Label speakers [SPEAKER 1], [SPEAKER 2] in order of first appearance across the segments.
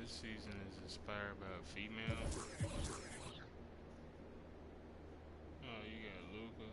[SPEAKER 1] this season is inspired by a female. Oh, you got Luka.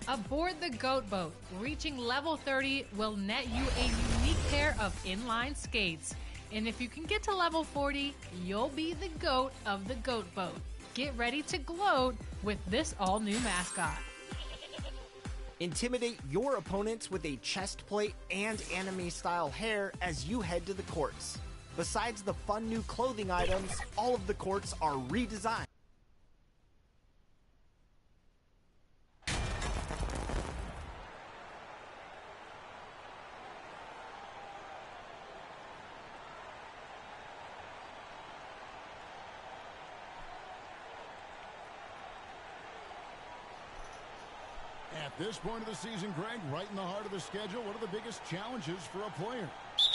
[SPEAKER 2] Aboard the Goat Boat, reaching level 30 will net you a unique pair of inline skates. And if you can get to level 40, you'll be the GOAT of the Goat Boat. Get ready to gloat with this all-new mascot.
[SPEAKER 3] Intimidate your opponents with a chest plate and anime-style hair as you head to the courts. Besides the fun new clothing items, all of the courts are redesigned.
[SPEAKER 4] At this point of the season, Greg, right in the heart of the schedule, what are the biggest challenges for a player?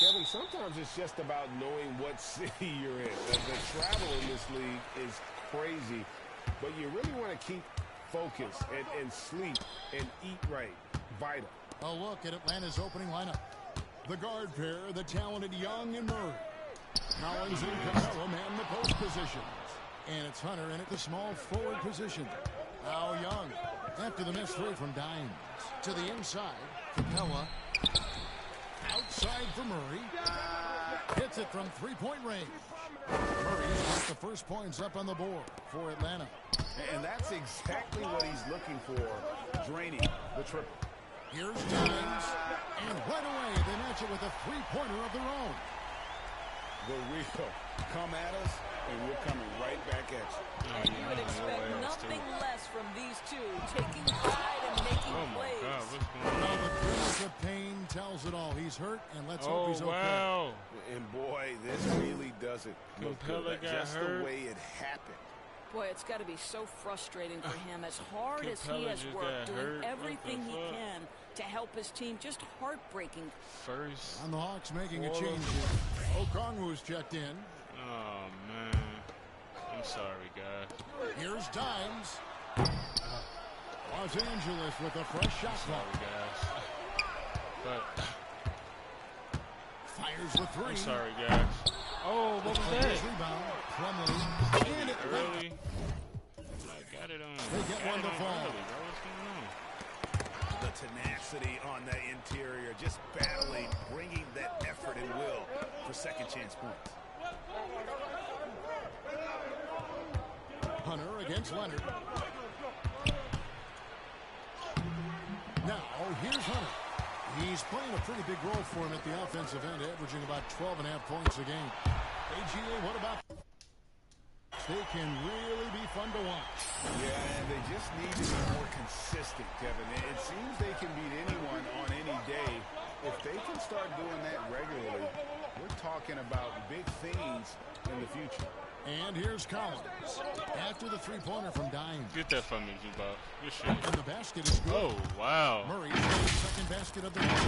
[SPEAKER 4] Kevin, sometimes it's just about knowing what city you're in. The travel in this league is crazy, but you really want to keep focus and sleep and eat right. Vital.
[SPEAKER 5] A look at Atlanta's opening lineup. The guard pair, the talented Young and Murray. Collins and Capella man the post positions. And it's Hunter in at the small forward position. Now Young, after the missed three from Dimes. To the inside, Capella. Outside for Murray. Hits it from three-point range. Murray's got the first points up on the board for Atlanta.
[SPEAKER 4] And that's exactly what he's looking for, draining the triple.
[SPEAKER 5] Here's Dimes. And right away, they match it with a three-pointer of their own.
[SPEAKER 4] The real come at us, and we're coming right back at you.
[SPEAKER 6] And you would expect nothing less from these two, taking pride and making plays.
[SPEAKER 1] God, what's going
[SPEAKER 5] Well,
[SPEAKER 1] on?
[SPEAKER 5] the grimace of pain tells it all. He's hurt, and let's hope he's okay.
[SPEAKER 1] Wow.
[SPEAKER 4] And boy, this really doesn't look
[SPEAKER 1] Capella
[SPEAKER 4] good.
[SPEAKER 1] got
[SPEAKER 4] Just
[SPEAKER 1] hurt.
[SPEAKER 4] the way it happened.
[SPEAKER 6] Boy, it's got to be so frustrating for him. As hard as he
[SPEAKER 1] Capella
[SPEAKER 6] has
[SPEAKER 1] just
[SPEAKER 6] worked,
[SPEAKER 1] got
[SPEAKER 6] doing
[SPEAKER 1] hurt.
[SPEAKER 6] everything
[SPEAKER 1] What
[SPEAKER 6] he
[SPEAKER 1] the fuck?
[SPEAKER 6] can to help his team, just heartbreaking.
[SPEAKER 1] First.
[SPEAKER 5] And the Hawks making a change here. Okongwu's checked in.
[SPEAKER 1] Oh, man. I'm sorry, guys.
[SPEAKER 5] Here's Dimes. Los Angeles with a fresh shot clock.
[SPEAKER 1] Sorry, guys. But
[SPEAKER 5] Fires the three.
[SPEAKER 1] I'm sorry, guys. Oh, what was that?
[SPEAKER 5] Rebound. Plumlee. And it
[SPEAKER 1] Early. I got it on.
[SPEAKER 5] They get
[SPEAKER 1] got
[SPEAKER 5] one
[SPEAKER 1] it
[SPEAKER 5] to
[SPEAKER 1] on
[SPEAKER 5] fall.
[SPEAKER 1] early, bro. What's going on?
[SPEAKER 4] The tenacity on the interior, just battling, bringing that effort and will for second chance points.
[SPEAKER 5] Hunter against Leonard. Now, here's Hunter. He's playing a pretty big role for him at the offensive end, averaging about 12.5 points a game. AGA, what about... They can really be fun to watch.
[SPEAKER 4] Yeah, and they just need to be more consistent, Kevin. It seems they can beat anyone on any day. If they can start doing that regularly, we're talking about big things in the future.
[SPEAKER 5] And here's Collins. After the three-pointer from Dimes.
[SPEAKER 1] Get that from me, Zubac. Good shit.
[SPEAKER 5] And the basket is good.
[SPEAKER 1] Oh, wow.
[SPEAKER 5] Murray's got his second basket of the night.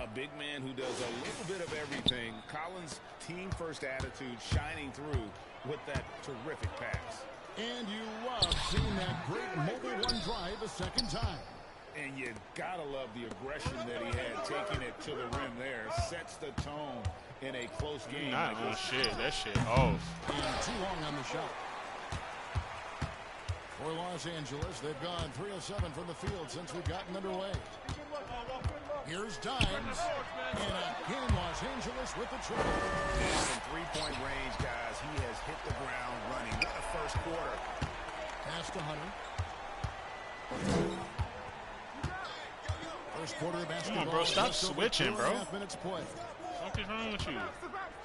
[SPEAKER 4] A big man who does a little bit of everything. Collins' team-first attitude shining through with that terrific pass.
[SPEAKER 5] And you love seeing that great mobile one drive a second time.
[SPEAKER 4] And you gotta love the aggression that he had, taking it to the rim there. Sets the tone in a close game.
[SPEAKER 1] Not
[SPEAKER 4] like
[SPEAKER 1] on
[SPEAKER 4] this.
[SPEAKER 1] shit. That shit off.
[SPEAKER 5] And too long on the shot. For Los Angeles, they've gone 3 of 7 from the field since we've gotten underway. Here's Dimes. And again, Los Angeles with the triple.
[SPEAKER 4] And from three-point range, guys, he has hit the ground running. What a first quarter.
[SPEAKER 5] Pass to Hunter. First quarter of basketball.
[SPEAKER 1] Come on, bro. Stop
[SPEAKER 5] Just over
[SPEAKER 1] switching,
[SPEAKER 5] 2.5
[SPEAKER 1] bro.
[SPEAKER 5] minutes play.
[SPEAKER 1] What is wrong with you?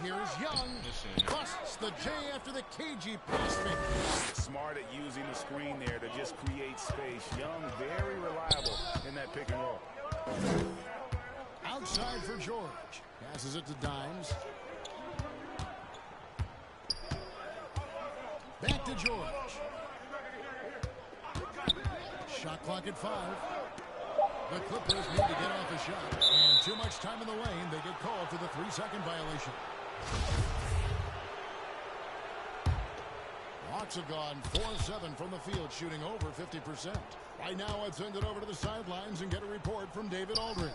[SPEAKER 5] Here's Young.
[SPEAKER 1] Listen.
[SPEAKER 5] Busts the J after the KG pass fake.
[SPEAKER 4] Smart at using the screen there to just create space. Young, very reliable in that pick and roll.
[SPEAKER 5] Outside for George. Passes it to Dimes. Back to George. Shot clock at 5. The Clippers need to get off a shot. And too much time in the lane. They get called for the 3-second violation. Hawks have gone 4-7 from the field, shooting over 50%. Right now, let's send it over to the sidelines and get a report from David Aldridge.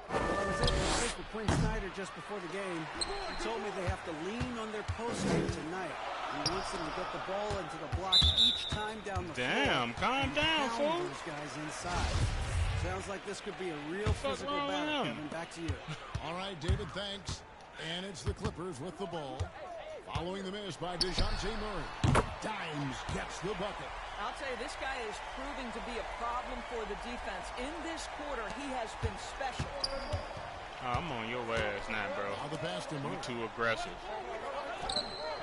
[SPEAKER 7] Well, I was able to speak with Quinn Snyder just before the game. He told me they have to lean on their post game tonight. He wants them to get the ball into the block each time down the floor.
[SPEAKER 1] Damn, calm down,
[SPEAKER 7] Pound
[SPEAKER 1] fool.
[SPEAKER 7] those guys inside. Sounds like this could be a real physical
[SPEAKER 1] wrong with
[SPEAKER 7] battle,
[SPEAKER 1] him?
[SPEAKER 7] Kevin. Back to you.
[SPEAKER 5] All right, David, thanks. And it's the Clippers with the ball. Following the miss by DeJounte Murray. Dimes gets the bucket.
[SPEAKER 6] I'll tell you, this guy is proving to be a problem for the defense. In this quarter, he has been special.
[SPEAKER 1] Oh, I'm on your ass now, bro.
[SPEAKER 5] Now the pass to
[SPEAKER 1] You
[SPEAKER 5] Murray.
[SPEAKER 1] too aggressive.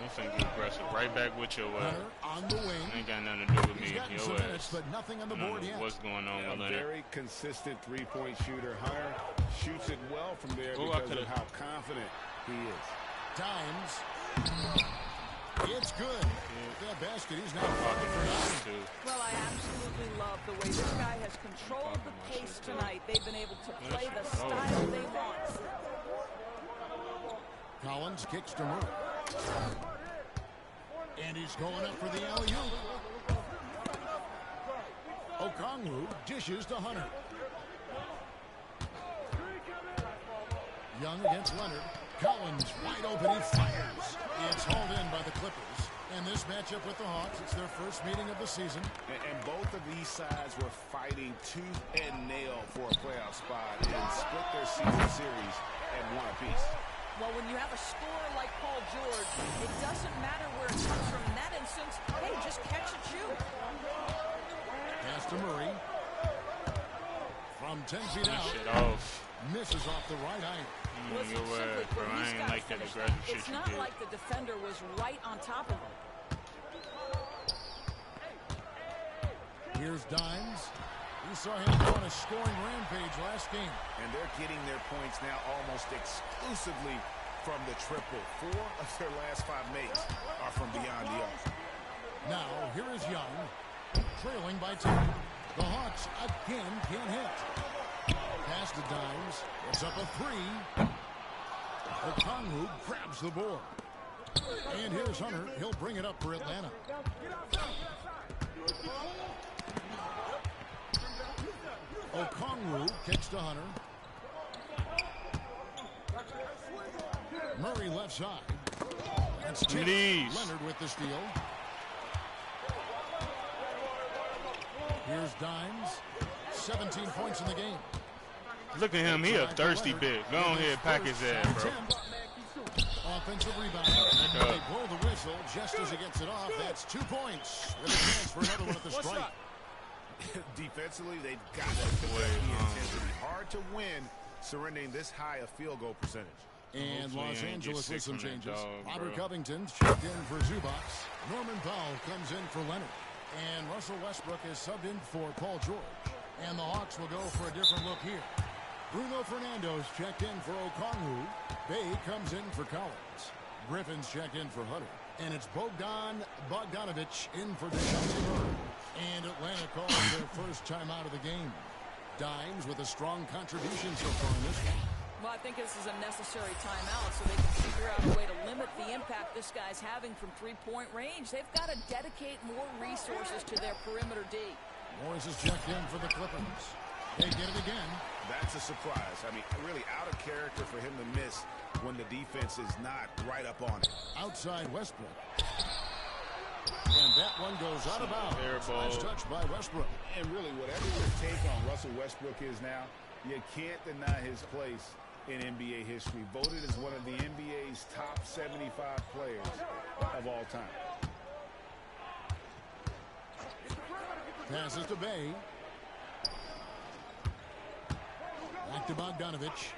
[SPEAKER 1] You think you aggressive. Right back with your ass.
[SPEAKER 5] Hunter on the wing.
[SPEAKER 1] Ain't got nothing to do with
[SPEAKER 5] He's
[SPEAKER 1] me.
[SPEAKER 5] gotten
[SPEAKER 1] Your
[SPEAKER 5] some minutes,
[SPEAKER 1] ass.
[SPEAKER 5] but nothing on the
[SPEAKER 1] I don't
[SPEAKER 5] board
[SPEAKER 1] know
[SPEAKER 5] yet.
[SPEAKER 1] what's going on
[SPEAKER 4] A
[SPEAKER 1] with Leonard.
[SPEAKER 4] very consistent three-point shooter. Hunter shoots it well from there
[SPEAKER 1] Oh, I
[SPEAKER 4] because of
[SPEAKER 1] could've-
[SPEAKER 4] how confident he is.
[SPEAKER 5] Dimes. It's good. That basket, he's now
[SPEAKER 1] Fucking
[SPEAKER 5] for
[SPEAKER 1] my
[SPEAKER 5] nine.
[SPEAKER 1] shit, too.
[SPEAKER 6] Well, I absolutely love the way this guy has controlled the pace tonight. They've been able to play the style they want.
[SPEAKER 5] Collins kicks to Murray. And he's going up for the alley-oop. Okongwu dishes to Hunter. Young against Leonard. Collins wide open. He fires. It's hauled in by the Clippers. And this matchup with the Hawks, it's their first meeting of the season.
[SPEAKER 4] And both of these sides were fighting tooth and nail for a playoff spot and split their season series at one apiece.
[SPEAKER 6] Well, when you have a scorer like Paul George, it doesn't matter where it comes from. In that instance, hey, just catch and shoot.
[SPEAKER 5] Pass to Murray. From 10 feet out.
[SPEAKER 1] Shit off.
[SPEAKER 5] Misses off the right iron.
[SPEAKER 6] Listen, simply put, he's got to finish that. It's not like the defender was right on top of him.
[SPEAKER 5] Here's Dimes. We saw him go on a scoring rampage last game.
[SPEAKER 4] And they're getting their points now almost exclusively from the triple. 4 of their last 5 makes are from beyond the arc.
[SPEAKER 5] Now, here is Young, trailing by 10. The Hawks again can't hit. Pass to Dimes. It's up a 3. Okongwu grabs the board. And here's Hunter. He'll bring it up for Atlanta. Okongwu kicks to Hunter. Murray left side. That's tipped. Leonard with the steal. Here's Dimes. 17 points in the game.
[SPEAKER 1] Look at him. He a thirsty bitch. Go ahead, pack his ass, bro.
[SPEAKER 5] Offensive rebound. They blow the whistle just as he gets it off. That's 2 points. With a chance for another one at the strike.
[SPEAKER 4] Defensively, they've got to put the intensity. Hard to win surrendering this high a field goal percentage.
[SPEAKER 5] And Los Angeles with some changes. Robert Covington's checked in for Zubac. Norman Powell comes in for Leonard. And Russell Westbrook is subbed in for Paul George. And the Hawks will go for a different look here. Bruno Fernando's checked in for Okongwu. Bay comes in for Collins. Griffin's checked in for Hunter. And it's Bogdan Bogdanovic in for Dejounte Murray. And Atlanta calls their first time out of the game. Dimes with a strong contribution so far in this one.
[SPEAKER 6] Well, I think this is a necessary timeout so they can figure out a way to limit the impact this guy's having from three-point range. They've got to dedicate more resources to their perimeter D.
[SPEAKER 5] Morris is checked in for the Clippers. They get it again.
[SPEAKER 4] That's a surprise. I mean, really out of character for him to miss when the defense is not right up on it.
[SPEAKER 5] Outside Westbrook. And that one goes out of bounds. Nice touch by Westbrook.
[SPEAKER 4] And really, whatever your take on Russell Westbrook is now, you can't deny his place in NBA history. Voted as one of the NBA's top 75 players of all time.
[SPEAKER 5] Passes to Bay. Back to Bogdanovic.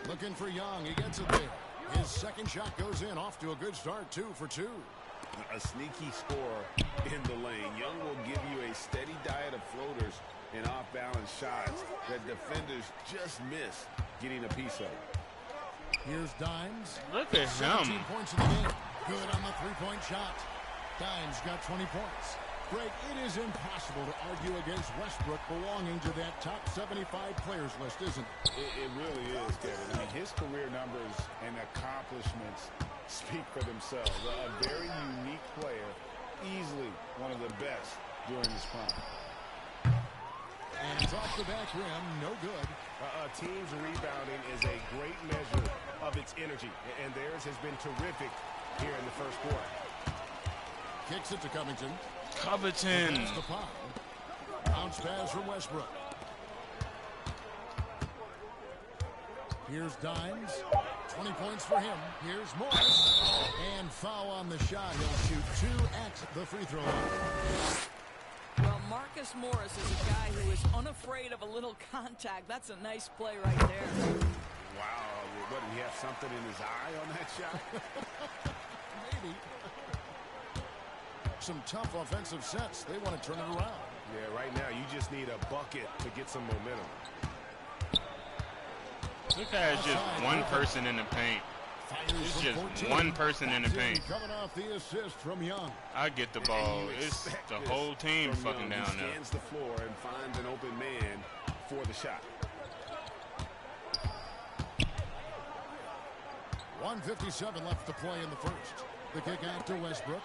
[SPEAKER 5] Looking for Young. He gets it there. His second shot goes in. Off to a good start. 2 for 2.
[SPEAKER 4] A sneaky score in the lane. Young will give you a steady diet of floaters and off-balance shots that defenders just miss getting a piece of.
[SPEAKER 5] Here's Dimes.
[SPEAKER 1] Look at
[SPEAKER 5] 17
[SPEAKER 1] him.
[SPEAKER 5] points in the game. Good on the three-point shot. Dimes got 20 points. Greg, it is impossible to argue against Westbrook belonging to that top 75 players list, isn't it?
[SPEAKER 4] It really is, Kevin. I mean, his career numbers and accomplishments speak for themselves. A very unique player, easily one of the best during his prime.
[SPEAKER 5] And it's off the back rim, no good.
[SPEAKER 4] A team's rebounding is a great measure of its energy, and theirs has been terrific here in the first quarter.
[SPEAKER 5] Kicks it to Covington.
[SPEAKER 1] Covington.
[SPEAKER 5] The foul. Bounce pass from Westbrook. Here's Dimes. 20 points for him. Here's Morris. And foul on the shot. He'll shoot 2 at the free throw line.
[SPEAKER 6] Well, Marcus Morris is a guy who is unafraid of a little contact. That's a nice play right there.
[SPEAKER 4] Wow. What, did he have something in his eye on that shot?
[SPEAKER 5] Maybe. Some tough offensive sets. They want to turn it around.
[SPEAKER 4] Yeah, right now you just need a bucket to get some momentum.
[SPEAKER 1] Look at it's just one person in the paint. It's just
[SPEAKER 5] 14.
[SPEAKER 1] one person in the paint.
[SPEAKER 5] Coming off the assist from Young.
[SPEAKER 1] I get the ball. It's the whole team fucking down there.
[SPEAKER 4] He scans the floor and finds an open man for the shot.
[SPEAKER 5] 1:57 left to play in the first. The kick out to Westbrook.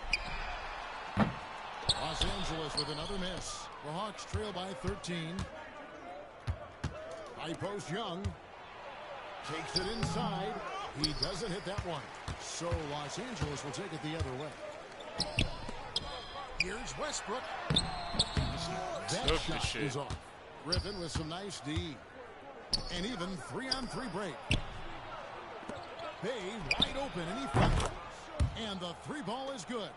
[SPEAKER 5] Los Angeles with another miss. The Hawks trail by 13. High post Young. Takes it inside. He doesn't hit that one. So Los Angeles will take it the other way. Here's Westbrook. That shot is off. Griffin with some nice D. And even 3-on-3 break. Bay wide open and he fires. And the three ball is good.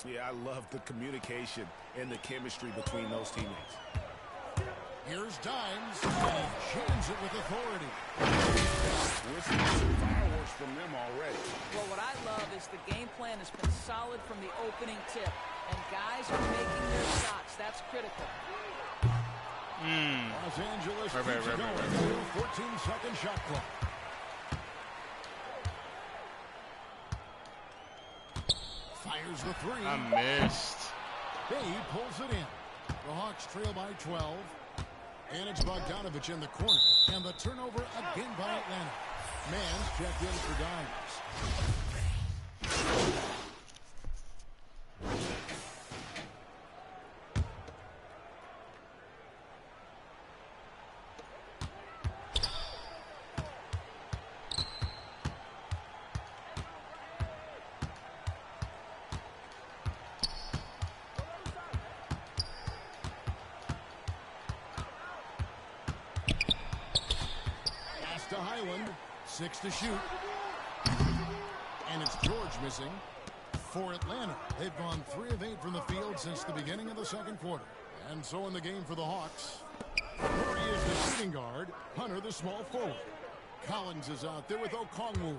[SPEAKER 4] Yeah, I love the communication and the chemistry between those teammates.
[SPEAKER 5] Here's Dimes, and he jams it with authority.
[SPEAKER 4] We're seeing some fireworks from them already.
[SPEAKER 6] Well, what I love is the game plan has been solid from the opening tip, and guys are making their shots. That's critical.
[SPEAKER 5] Los Angeles keeps going. 14-second shot clock. Fires the three.
[SPEAKER 1] I missed.
[SPEAKER 5] Bay pulls it in. The Hawks trail by 12. And it's Bogdanovich in the corner. And the turnover again by Atlanta. Mann's checked in for Dimes. To Highland, 6 to shoot. And it's George missing for Atlanta. They've gone 3 of 8 from the field since the beginning of the second quarter. And so in the game for the Hawks, Murray is the shooting guard, Hunter the small forward. Collins is out there with Okongwu.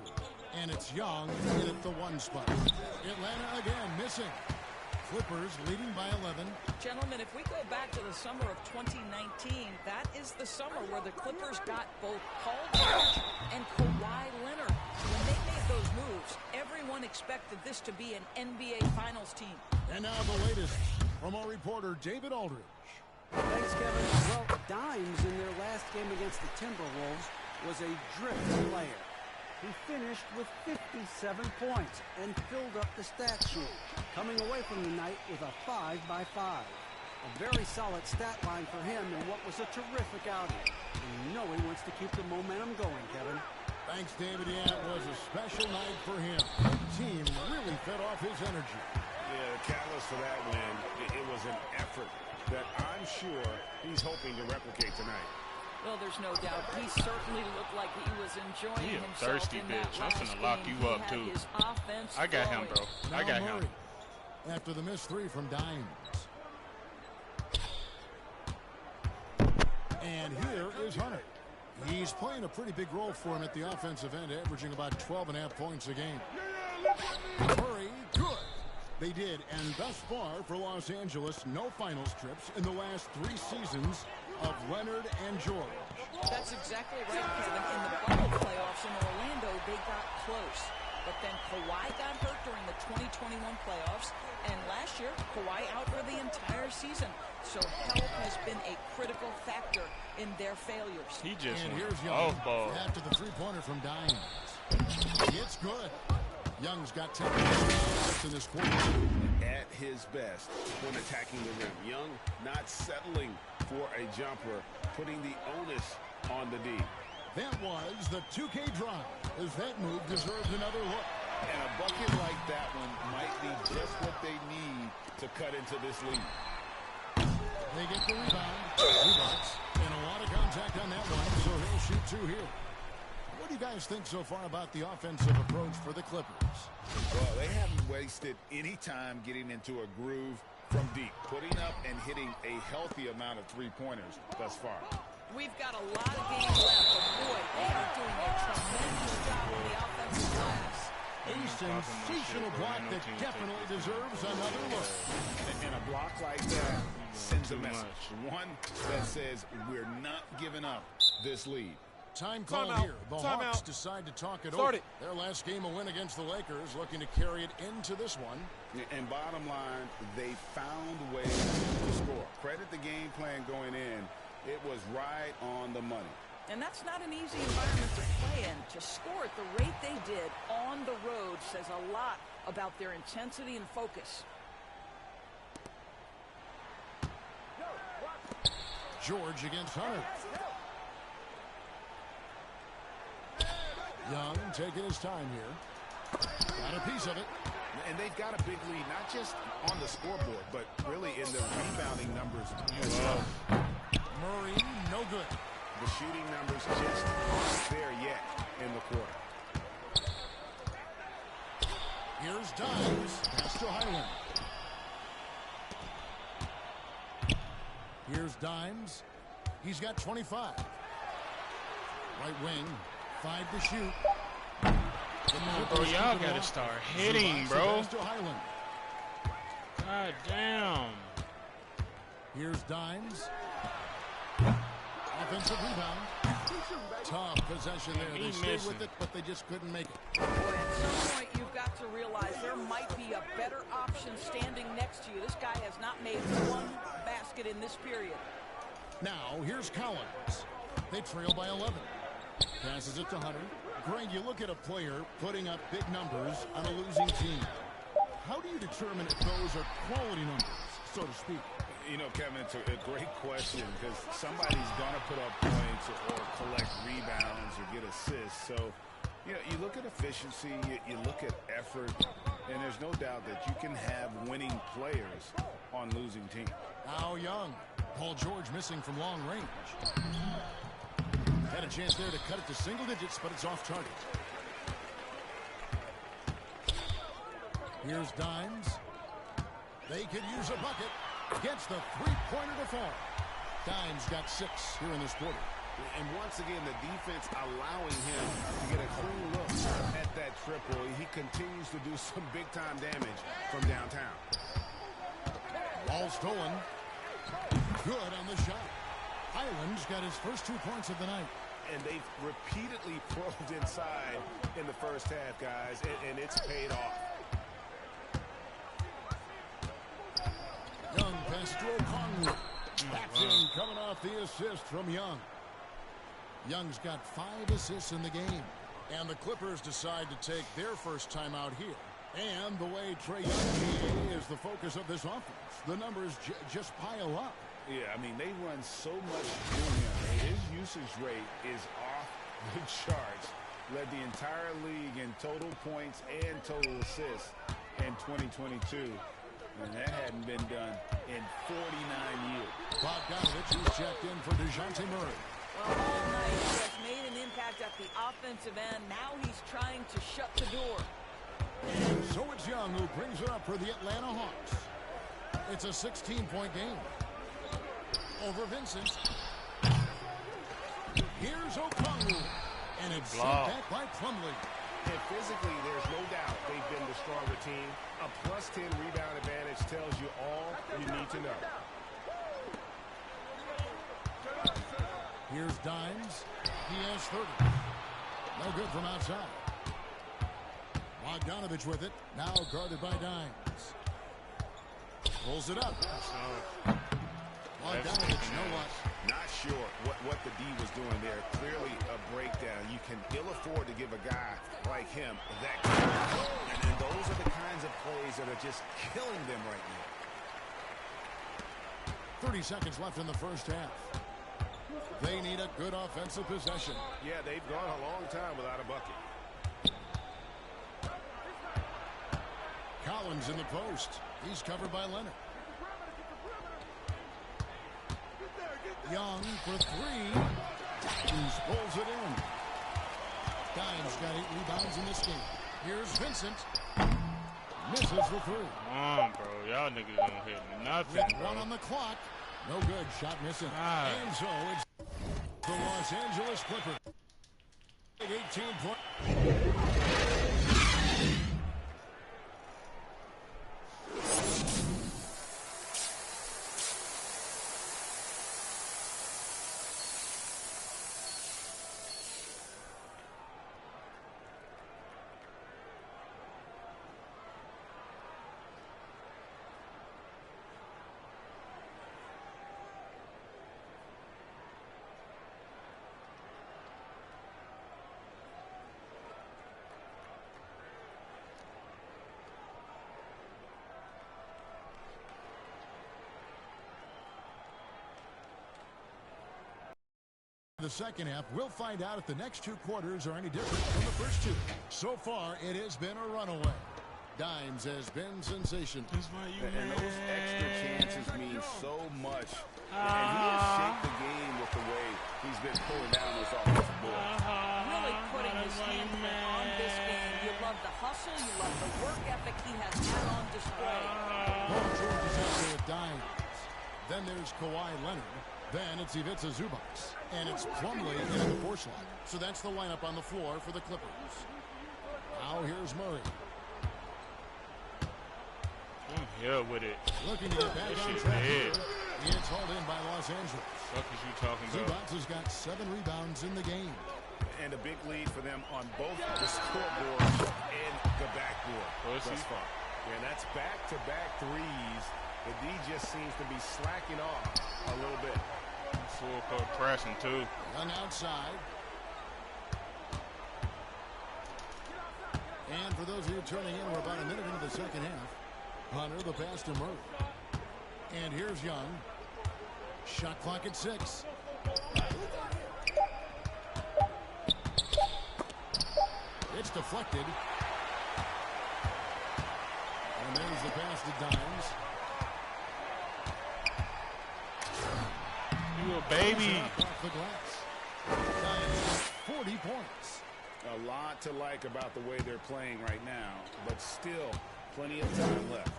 [SPEAKER 5] And it's Young in at the 1 spot. Atlanta again missing. Clippers leading by 11.
[SPEAKER 6] Gentlemen, if we go back to the summer of 2019, that is the summer where the Clippers got both Paul George and Kawhi Leonard. When they made those moves, everyone expected this to be an NBA Finals team.
[SPEAKER 5] And now the latest from our reporter, David Aldridge.
[SPEAKER 7] Thanks, Kevin. Well, Dimes in their last game against the Timberwolves was a drift player. He finished with 57 points and filled up the stat sheet, coming away from the night with a 5-by-5. A very solid stat line for him in what was a terrific outing. And you know he wants to keep the momentum going, Kevin.
[SPEAKER 5] Thanks, David. Yeah, it was a special night for him. The team really fed off his energy.
[SPEAKER 4] Yeah, the catalyst for that win, it was an effort that I'm sure he's hoping to replicate tonight.
[SPEAKER 6] Well, there's no doubt. He certainly looked like he was enjoying
[SPEAKER 1] He a
[SPEAKER 6] himself
[SPEAKER 1] thirsty
[SPEAKER 6] in that
[SPEAKER 1] bitch. I'm
[SPEAKER 6] last
[SPEAKER 1] finna lock
[SPEAKER 6] game.
[SPEAKER 1] you up,
[SPEAKER 6] He had
[SPEAKER 1] too.
[SPEAKER 6] his offense
[SPEAKER 1] I got him,
[SPEAKER 6] flowing.
[SPEAKER 1] bro. I
[SPEAKER 5] Now
[SPEAKER 1] got
[SPEAKER 5] Murray,
[SPEAKER 1] him.
[SPEAKER 5] after the missed 3 from Dimes. And here is Hunter. He's playing a pretty big role for him at the offensive end, averaging about 12.5 points a game. Murray, good. They did, and thus far for Los Angeles, no finals trips in the last 3 seasons of Leonard and George.
[SPEAKER 6] That's exactly right, Kevin. In the bubble playoffs in Orlando, they got close. But then Kawhi got hurt during the 2021 playoffs, and last year, Kawhi out for the entire season. So health has been a critical factor in their failures.
[SPEAKER 1] He just
[SPEAKER 5] And
[SPEAKER 1] went
[SPEAKER 5] here's Young
[SPEAKER 1] off ball.
[SPEAKER 5] after the 3-pointer from Dimes. It's good. Young's got 10 points in this quarter.
[SPEAKER 4] At his best when attacking the rim. Young not settling for a jumper, putting the onus on the D.
[SPEAKER 5] That was the 2K drive, as that move deserved another look.
[SPEAKER 4] And a bucket like that one might be just what they need to cut into this lead.
[SPEAKER 5] They get the rebound. 2 bucks. And a lot of contact on that one, so he'll shoot 2 here. What do you guys think so far about the offensive approach for the Clippers?
[SPEAKER 4] Well, they haven't wasted any time getting into a groove from deep, putting up and hitting a healthy amount of 3-pointers thus far.
[SPEAKER 6] We've got a lot of games left, but boy, they are doing a tremendous job on the offensive glass.
[SPEAKER 5] A sensational block that definitely deserves another look.
[SPEAKER 4] And a block like that sends a message. One that says we're not giving up this lead.
[SPEAKER 5] Time call here. The Hawks decide to talk it over. Their last game, a win against the Lakers, looking to carry it into this one.
[SPEAKER 4] And bottom line, they found ways to score. Credit the game plan going in. It was right on the money.
[SPEAKER 6] And that's not an easy environment to play in. To score at the rate they did on the road says a lot about their intensity and focus.
[SPEAKER 5] George against Hunter. Young taking his time here. Got a piece of it.
[SPEAKER 4] And they've got a big lead, not just on the scoreboard, but really in the rebounding numbers as well.
[SPEAKER 5] Murray, no good.
[SPEAKER 4] The shooting numbers just aren't there yet in the quarter.
[SPEAKER 5] Here's Dimes. Pass to Highland. Here's Dimes. He's got 25. Right wing. 5 to shoot.
[SPEAKER 1] Come on, bro. Y'all got to start hitting, bro. God damn.
[SPEAKER 5] Here's Dimes. Offensive rebound. Tough possession there. They stayed with it, but they just couldn't make it.
[SPEAKER 6] Boy, at some point, you've got to realize there might be a better option standing next to you. This guy has not made one basket in this period.
[SPEAKER 5] Now, here's Collins. They trail by 11. Passes it to Hunter. Greg, you look at a player putting up big numbers on a losing team. How do you determine if those are quality numbers, so to speak?
[SPEAKER 4] You know, Kevin, it's a great question because somebody's going to put up points or collect rebounds or get assists. So, you know, you look at efficiency, you look at effort, and there's no doubt that you can have winning players on losing teams.
[SPEAKER 5] Now Young. Paul George missing from long range. Had a chance there to cut it to single digits, but it's off target. Here's Dimes. They could use a bucket. Gets the three-pointer to fall. Dimes got 6 here in this quarter.
[SPEAKER 4] And once again, the defense allowing him to get a clean look at that triple. He continues to do some big-time damage from downtown.
[SPEAKER 5] Ball stolen. Good on the shot. Highland's got his first 2 points of the night.
[SPEAKER 4] And they've repeatedly probed inside in the first half, guys, and it's paid off.
[SPEAKER 5] Young pass to Okongwu. That's in, coming off the assist from Young. Young's got 5 assists in the game. And the Clippers decide to take their first time out here. And the way Trae Young is the focus of this offense. The numbers just pile up.
[SPEAKER 4] Yeah, I mean, they run so much through him. His usage rate is off the charts. Led the entire league in total points and total assists in 2022. And that hadn't been done in 49 years.
[SPEAKER 5] Bogdanovich is checked in for DeJounte Murray.
[SPEAKER 6] Well, all night he has made an impact at the offensive end. Now he's trying to shut the door.
[SPEAKER 5] So it's Young who brings it up for the Atlanta Hawks. It's a 16-point game. Over Vincent. Here's Okongwu. And it's sent back by Plumlee.
[SPEAKER 4] And physically, there's no doubt they've been the stronger team. A +10 rebound advantage tells you all you need to know.
[SPEAKER 5] Here's Dimes. He has 30. No good from outside. Bogdanovich with it. Now guarded by Dimes. Pulls it up. Bogdanovich, you know what?
[SPEAKER 4] Not sure what the D was doing there. Clearly a breakdown. You can ill afford to give a guy like him that kind of, and those are the kinds of plays that are just killing them right now.
[SPEAKER 5] 30 seconds left in the first half. They need a good offensive possession.
[SPEAKER 4] Yeah, they've gone a long time without a bucket.
[SPEAKER 5] Collins in the post. He's covered by Leonard. Young for 3. Dimes pulls it in. Dimes got 8 rebounds in this game. Here's Vincent. Misses the 3.
[SPEAKER 1] Come on, bro. Y'all niggas don't hit nothing, bro.
[SPEAKER 5] 1 on the clock. No good. Shot missing. And so it's the Los Angeles Clippers. 18 points. The second half, we'll find out if the next 2 quarters are any different from the first 2. So far, it has been a runaway. Dimes has been sensational.
[SPEAKER 4] And those extra chances mean so much. And he has shaped the game with the way he's been pulling down those offensive boards.
[SPEAKER 6] Really putting his handprint on this game. You love the hustle. You love the work ethic he has had on display.
[SPEAKER 5] Paul George is out there with Dimes. Then there's Kawhi Leonard. Then it's Ivica Zubac. And it's Plumlee in the 4 slot. So that's the lineup on the floor for the Clippers. Now here's Murray.
[SPEAKER 1] Yeah, with it.
[SPEAKER 5] Looking to get back on track here. It's hauled in by Los Angeles.
[SPEAKER 1] What is you talking about?
[SPEAKER 5] Zubac has got 7 rebounds in the game.
[SPEAKER 4] And a big lead for them on both the scoreboard and the backboard thus far. And that's back-to-back threes. The D just seems to be slacking off a little bit.
[SPEAKER 1] Full court pressing, too.
[SPEAKER 5] Young outside. And for those of you tuning in, we're about a minute into the second half. Hunter, the pass to Murray. And here's Young. Shot clock at 6. It's deflected. And there's the pass to Dimes.
[SPEAKER 1] You a baby.
[SPEAKER 5] Off the glass. Dimes got 40 points.
[SPEAKER 4] A lot to like about the way they're playing right now, but still plenty of time left.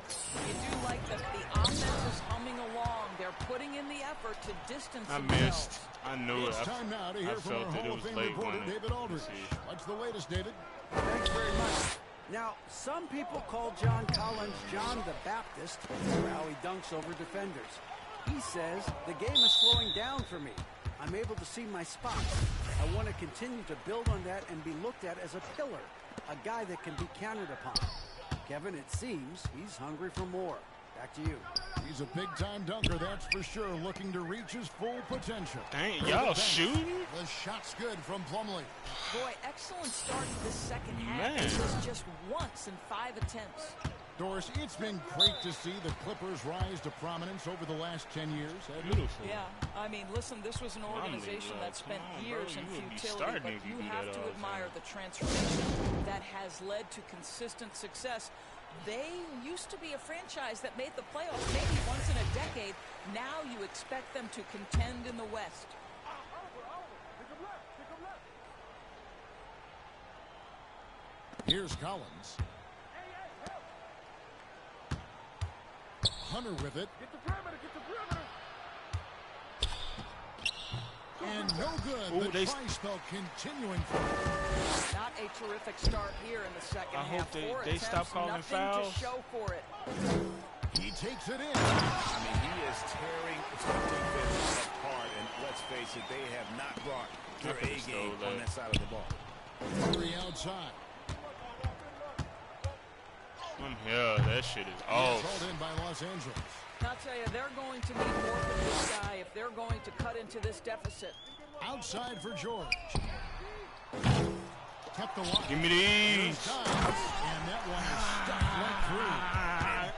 [SPEAKER 6] You do like that the offense is humming along. They're putting in the effort to distance
[SPEAKER 1] I
[SPEAKER 6] themselves.
[SPEAKER 1] missed. I knew
[SPEAKER 5] It's
[SPEAKER 1] it.
[SPEAKER 5] time now to hear from our
[SPEAKER 1] felt it. It
[SPEAKER 5] Hall
[SPEAKER 1] was
[SPEAKER 5] of Fame
[SPEAKER 1] late
[SPEAKER 5] reporter,
[SPEAKER 1] on it.
[SPEAKER 5] David Aldridge.
[SPEAKER 1] Let's see.
[SPEAKER 5] What's the latest, David?
[SPEAKER 7] Thanks very much. Now, some people call John Collins John the Baptist for how he dunks over defenders. He says, the game is slowing down for me. I'm able to see my spots. I want to continue to build on that and be looked at as a pillar, a guy that can be counted upon. Kevin, it seems he's hungry for more. Back to you.
[SPEAKER 5] He's a big-time dunker, that's for sure, looking to reach his full potential.
[SPEAKER 1] Dang, y'all shooting?
[SPEAKER 5] The shot's good from Plumlee.
[SPEAKER 6] Boy, excellent start to the second half.
[SPEAKER 1] Man.
[SPEAKER 6] It was just once in 5 attempts.
[SPEAKER 5] Doris, it's been great to see the Clippers rise to prominence over the last 10 years.
[SPEAKER 1] Beautiful.
[SPEAKER 6] Yeah, I mean, listen, this was an organization that spent years in futility, but you have to admire the transformation that has led to consistent success. They used to be a franchise that made the playoffs maybe once in a decade. Now you expect them to contend in the West.
[SPEAKER 5] Here's Collins. Hunter with it. And no good.
[SPEAKER 1] Ooh,
[SPEAKER 5] The try spell continuing for him.
[SPEAKER 6] Not a terrific start here in the second
[SPEAKER 1] I
[SPEAKER 6] half.
[SPEAKER 1] hope they
[SPEAKER 6] 4
[SPEAKER 1] stop
[SPEAKER 6] attempts,
[SPEAKER 1] calling
[SPEAKER 6] nothing
[SPEAKER 1] fouls.
[SPEAKER 6] to show for it.
[SPEAKER 5] He takes it in.
[SPEAKER 4] I mean, he is tearing the defense apart, and let's face it, they have not brought their A game on that side of the ball.
[SPEAKER 5] Murray outside.
[SPEAKER 1] Yeah, that shit is
[SPEAKER 5] He's
[SPEAKER 1] off.
[SPEAKER 5] hauled in by Los Angeles.
[SPEAKER 6] I'll tell you, they're going to need more from this guy if they're going to cut into this deficit.
[SPEAKER 5] Outside for George. Kept the line.
[SPEAKER 1] Give me these.
[SPEAKER 5] And that one is stuck right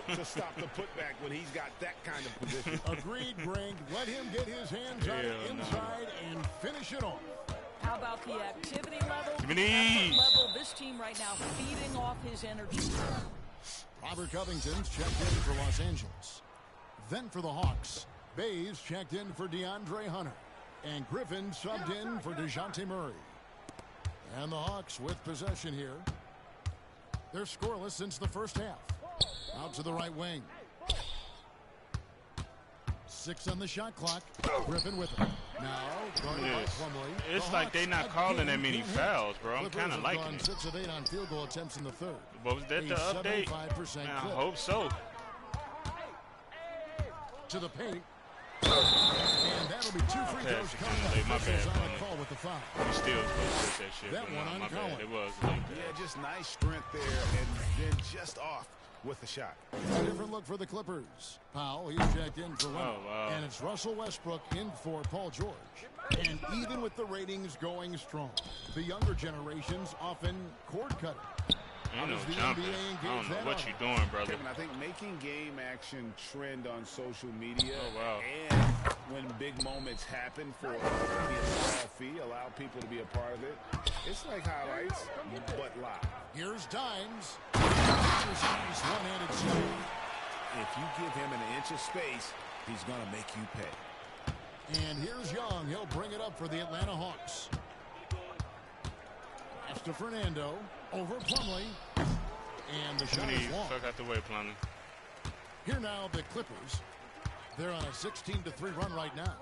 [SPEAKER 5] through.
[SPEAKER 4] To stop the putback when he's got that kind of position.
[SPEAKER 5] Agreed, Greg. Let him get his hands on it
[SPEAKER 1] Hell no.
[SPEAKER 5] inside and finish it off.
[SPEAKER 6] How about the activity level?
[SPEAKER 1] Give me
[SPEAKER 6] The effort
[SPEAKER 1] these.
[SPEAKER 6] level, this team right now feeding off his energy.
[SPEAKER 5] Robert Covington's checked in for Los Angeles. Then for the Hawks, Bays checked in for DeAndre Hunter. And Griffin subbed in for DeJounte Murray. And the Hawks with possession here. They're scoreless since the first half. Out to the right wing. 6 on the shot clock. Griffin with it. Now, guarded by
[SPEAKER 1] Yes.
[SPEAKER 5] Plumlee.
[SPEAKER 1] It's
[SPEAKER 5] The
[SPEAKER 1] like they
[SPEAKER 5] Hawks
[SPEAKER 1] not calling
[SPEAKER 5] again
[SPEAKER 1] that many
[SPEAKER 5] can't hit.
[SPEAKER 1] fouls, bro. I'm
[SPEAKER 5] Clippers
[SPEAKER 1] kind of
[SPEAKER 5] have
[SPEAKER 1] liking
[SPEAKER 5] gone
[SPEAKER 1] it.
[SPEAKER 5] 6 of 8 on field goal attempts in the third.
[SPEAKER 1] But was that
[SPEAKER 5] A
[SPEAKER 1] the update?
[SPEAKER 5] 75%
[SPEAKER 1] Man, I
[SPEAKER 5] clip.
[SPEAKER 1] hope so.
[SPEAKER 5] To the paint. And that'll be 2 free throws
[SPEAKER 1] Pass
[SPEAKER 5] coming
[SPEAKER 1] again,
[SPEAKER 5] up.
[SPEAKER 1] late. My
[SPEAKER 5] Officials
[SPEAKER 1] bad,
[SPEAKER 5] on the
[SPEAKER 1] Bunny.
[SPEAKER 5] call with the foul.
[SPEAKER 1] We still supposed to hit that shit.
[SPEAKER 5] That
[SPEAKER 1] but
[SPEAKER 5] one
[SPEAKER 1] nah,
[SPEAKER 5] on
[SPEAKER 1] my bad.
[SPEAKER 5] Collins.
[SPEAKER 1] It was like that.
[SPEAKER 4] Yeah, just nice strength there, and then just off with the shot.
[SPEAKER 5] A different look for the Clippers. Powell, he's checked in for Leonard.
[SPEAKER 1] Oh, wow.
[SPEAKER 5] And it's Russell Westbrook in for Paul George. And even with the ratings going strong, the younger generations often cord cutting.
[SPEAKER 1] Ain't no
[SPEAKER 5] does the
[SPEAKER 1] jumping.
[SPEAKER 5] NBA
[SPEAKER 1] I
[SPEAKER 5] engage
[SPEAKER 1] don't know
[SPEAKER 5] that
[SPEAKER 1] what
[SPEAKER 5] on?
[SPEAKER 1] you doing, brother.
[SPEAKER 4] Kevin, I think making game action trend on social media
[SPEAKER 1] Oh, wow.
[SPEAKER 4] and when big moments moments happen for maybe a small fee, allow people to be a part of it. It's like highlights, but live.
[SPEAKER 5] Here's Dimes. Here's one-handed shot.
[SPEAKER 4] If you give him an inch of space, he's going to make you pay.
[SPEAKER 5] And here's Young. He'll bring it up for the Atlanta Hawks. Pass to Fernando. Over Plumlee. And the shot is long.
[SPEAKER 1] Fuck out the way, Plumlee.
[SPEAKER 5] Here now, the Clippers. They're on a 16-3 run right now.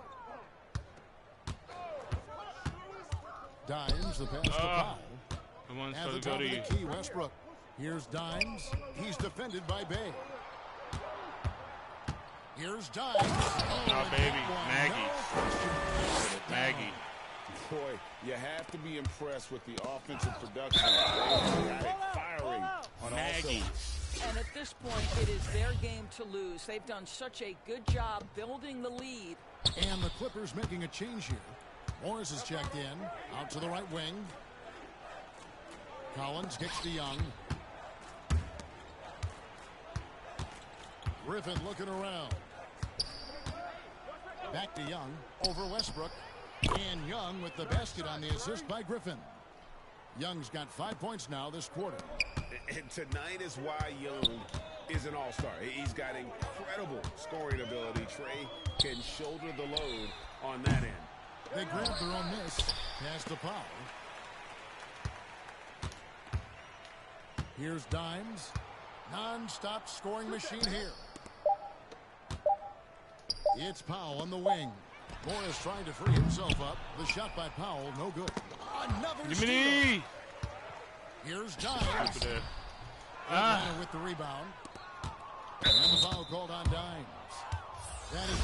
[SPEAKER 5] Dimes, the pass to Powell.
[SPEAKER 1] The one's
[SPEAKER 5] At
[SPEAKER 1] supposed
[SPEAKER 5] the
[SPEAKER 1] to go
[SPEAKER 5] top
[SPEAKER 1] to
[SPEAKER 5] of
[SPEAKER 1] you.
[SPEAKER 5] the key, Westbrook. Here's Dimes. He's defended by Bay. Here's Dimes.
[SPEAKER 1] Oh, baby. Maggie.
[SPEAKER 5] No
[SPEAKER 1] Maggie.
[SPEAKER 4] Boy, you have to be impressed with the offensive production. They got it firing on all cylinders.
[SPEAKER 6] And at this point, it is their game to lose. They've done such a good job building the lead.
[SPEAKER 5] And the Clippers making a change here. Morris is checked in. Out to the right wing. Collins kicks to Young. Griffin looking around. Back to Young. Over Westbrook. And Young with the basket on the assist by Griffin. Young's got 5 points now this quarter.
[SPEAKER 4] And tonight is why Young is an all-star. He's got incredible scoring ability. Trey can shoulder the load on that end.
[SPEAKER 5] They grab their own miss. Pass to Powell. Here's Dimes. Non-stop scoring machine here. It's Powell on the wing. Morris trying to free himself up. The shot by Powell, no good. Another steal. Here's Dimes. Atlanta with the rebound. And the foul called on Dimes. That is...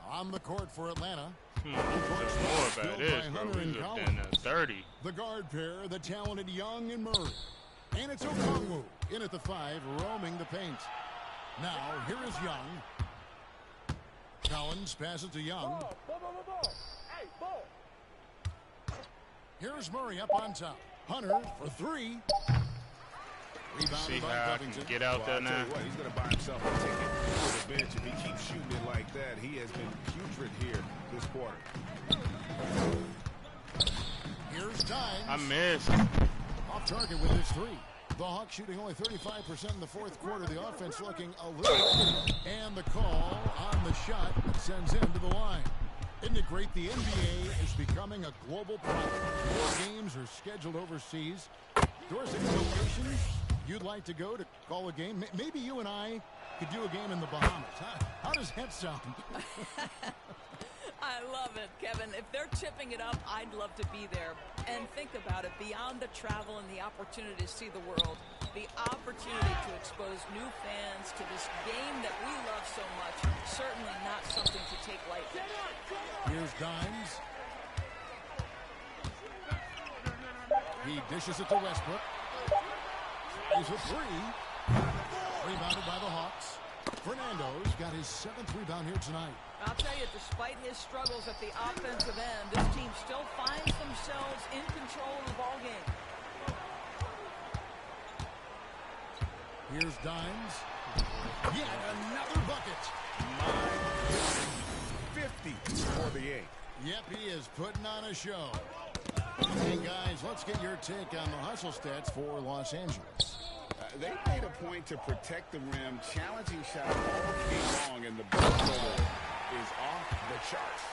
[SPEAKER 5] On the court for Atlanta.
[SPEAKER 1] More about this, bro. We looked in 30.
[SPEAKER 5] The guard pair, the talented Young and Murray. And it's Okongwu in at the 5, roaming the paint. Now, here is Young. Collins passes to Young. Here's Murray up on top. Hunter for 3. Rebounded
[SPEAKER 1] See
[SPEAKER 5] by
[SPEAKER 1] how I
[SPEAKER 5] Covington.
[SPEAKER 1] can get out there now.
[SPEAKER 4] What, he's going to buy himself a ticket to the bench. If he keeps shooting it like that, he has been putrid here this quarter.
[SPEAKER 5] Here's Dimes.
[SPEAKER 1] I missed.
[SPEAKER 5] Off target with his 3. The Hawks shooting only 35% in the fourth quarter. The offense looking a little... And the call on the shot sends him to the line. Isn't it great? The NBA is becoming a global product. More games are scheduled overseas. Doors any locations you'd like to go to call a game? Maybe you and I could do a game in the Bahamas. How does that sound?
[SPEAKER 6] I love it, Kevin. If they're tipping it up, I'd love to be there. And think about it, beyond the travel and the opportunity to see the world, the opportunity to expose new fans to this game that we love so much, certainly not something to take lightly.
[SPEAKER 5] Here's Dimes. He dishes it to Westbrook. He's a 3. Rebounded by the Hawks. Fernando's got his 7th rebound here tonight.
[SPEAKER 6] I'll tell you, despite his struggles at the offensive end, this team still finds themselves in control of the ball game.
[SPEAKER 5] Here's Dimes. Yet another bucket.
[SPEAKER 4] 50 for the 8.
[SPEAKER 5] Yep, he is putting on a show. Hey, guys, let's get your take on the hustle stats for Los Angeles.
[SPEAKER 4] They made a point to protect the rim, challenging shots all game long, and the ball total is off the charts.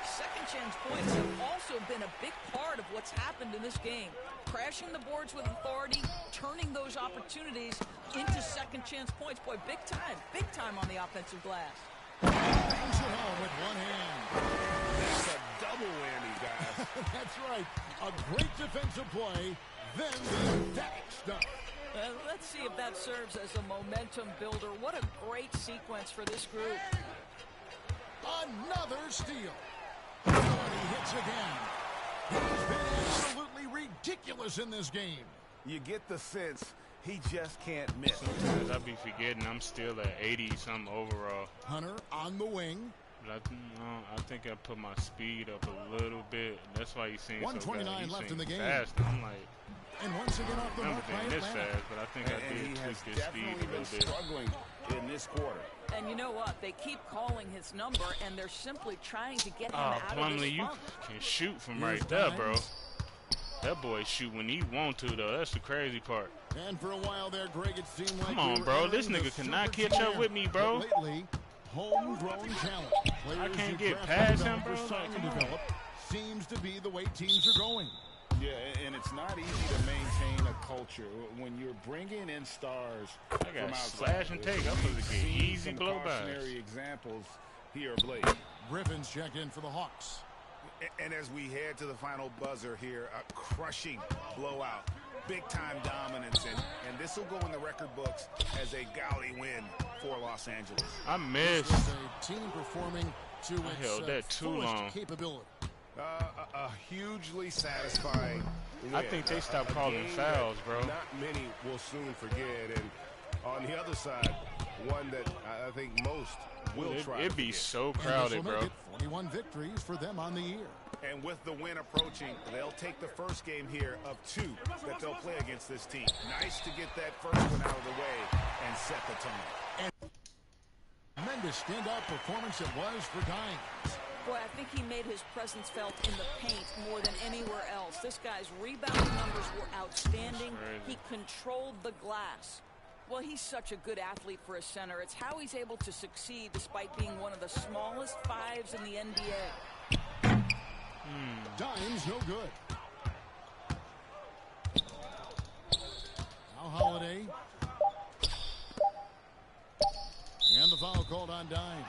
[SPEAKER 6] Second chance points have also been a big part of what's happened in this game. Crashing the boards with authority, turning those opportunities into second chance points. Boy, big time on the offensive glass.
[SPEAKER 5] Bangs it home with one hand.
[SPEAKER 4] That's a double whammy, guys.
[SPEAKER 5] That's right. A great defensive play, then the emphatic stuff.
[SPEAKER 6] Let's see if that serves as a momentum builder. What a great sequence for this group.
[SPEAKER 5] Another steal. And he hits again. He's been absolutely ridiculous in this game.
[SPEAKER 4] You get the sense he just can't miss.
[SPEAKER 1] Sometimes I be forgetting I'm still at 80-something overall.
[SPEAKER 5] Hunter on the wing.
[SPEAKER 1] But I think I put my speed up a little bit. That's why he seems so bad.
[SPEAKER 5] 129 left in the game.
[SPEAKER 1] Faster. I'm like,
[SPEAKER 5] And once again off the mark by
[SPEAKER 1] this
[SPEAKER 5] Atlanta.
[SPEAKER 1] fast, but I think I did tweak his speed a little bit.
[SPEAKER 4] Struggling in this quarter.
[SPEAKER 6] And you know what? They keep calling his number, and they're simply trying to get him
[SPEAKER 1] Oh,
[SPEAKER 6] out of
[SPEAKER 1] Plumlee,
[SPEAKER 6] this
[SPEAKER 1] you
[SPEAKER 6] funk.
[SPEAKER 1] can shoot from
[SPEAKER 5] Here's
[SPEAKER 1] right there, bro.
[SPEAKER 5] Dimes.
[SPEAKER 1] That boy shoot when he want to, though. That's the crazy part.
[SPEAKER 5] And for a while there, Greg, it seemed like
[SPEAKER 1] Come on,
[SPEAKER 5] we were
[SPEAKER 1] bro. This
[SPEAKER 5] entering
[SPEAKER 1] nigga
[SPEAKER 5] the
[SPEAKER 1] cannot
[SPEAKER 5] super
[SPEAKER 1] catch up
[SPEAKER 5] junior.
[SPEAKER 1] with me, bro.
[SPEAKER 5] But lately, homegrown talent. Players
[SPEAKER 1] can't
[SPEAKER 5] you
[SPEAKER 1] get
[SPEAKER 5] draft
[SPEAKER 1] past
[SPEAKER 5] and
[SPEAKER 1] him, bro.
[SPEAKER 5] develop or sign
[SPEAKER 1] Like,
[SPEAKER 5] and
[SPEAKER 1] come on.
[SPEAKER 5] develop seems to be the way teams are going.
[SPEAKER 4] Yeah, and it's not easy to maintain a culture when you're bringing in stars
[SPEAKER 1] I
[SPEAKER 4] from
[SPEAKER 1] got
[SPEAKER 4] outside.
[SPEAKER 1] slash and take. I'm supposed to
[SPEAKER 4] We've
[SPEAKER 1] get
[SPEAKER 4] seen
[SPEAKER 1] easy
[SPEAKER 4] some
[SPEAKER 1] blow bys.
[SPEAKER 4] cautionary examples here of late.
[SPEAKER 5] Griffin's checked in for the Hawks.
[SPEAKER 4] And as we head to the final buzzer here, a crushing blowout, big-time dominance, and this will go in the record books as a gaudy win for Los Angeles.
[SPEAKER 1] I
[SPEAKER 5] This
[SPEAKER 1] missed.
[SPEAKER 5] was a team performing to its
[SPEAKER 1] held that too
[SPEAKER 5] fullest
[SPEAKER 1] long.
[SPEAKER 5] capability.
[SPEAKER 4] A hugely satisfying win.
[SPEAKER 1] I think they stopped
[SPEAKER 4] A
[SPEAKER 1] calling
[SPEAKER 4] game
[SPEAKER 1] fouls,
[SPEAKER 4] that
[SPEAKER 1] bro.
[SPEAKER 4] Not many will soon forget. And on the other side, one that I think most will try
[SPEAKER 1] It'd
[SPEAKER 4] to
[SPEAKER 1] be
[SPEAKER 4] forget.
[SPEAKER 1] so
[SPEAKER 5] And this
[SPEAKER 1] crowded,
[SPEAKER 5] will
[SPEAKER 1] bro.
[SPEAKER 5] make it 41 victories for them on the year.
[SPEAKER 4] And with the win approaching, they'll take the first game here of 2 that they'll play against this team. Nice to get that first one out of the way and set the tone.
[SPEAKER 5] Tremendous standout performance it was for Dimes.
[SPEAKER 6] Boy, I think he made his presence felt in the paint more than anywhere else. This guy's rebounding numbers were outstanding. He controlled the glass. Well, he's such a good athlete for a center. It's how he's able to succeed despite being one of the smallest fives in the NBA.
[SPEAKER 5] Dimes no good. Now Holiday. And the foul called on Dimes.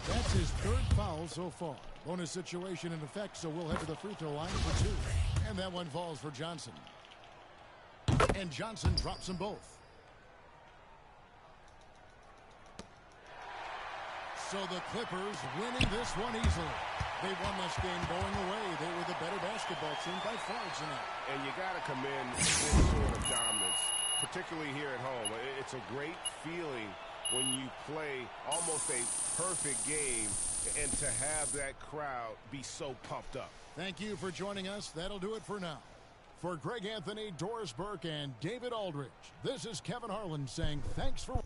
[SPEAKER 5] That's his 3rd foul so far. Bonus situation in effect, so we'll head to the free throw line for 2. And that one falls for Johnson. And Johnson drops them both. So the Clippers winning this one easily. They won this game going away. They were the better basketball team by far tonight.
[SPEAKER 4] And you got to commend this sort of dominance, particularly here at home. It's a great feeling when you play almost a perfect game and to have that crowd be so pumped up.
[SPEAKER 5] Thank you for joining us. That'll do it for now. For Greg Anthony, Doris Burke, and David Aldridge, this is Kevin Harlan saying thanks for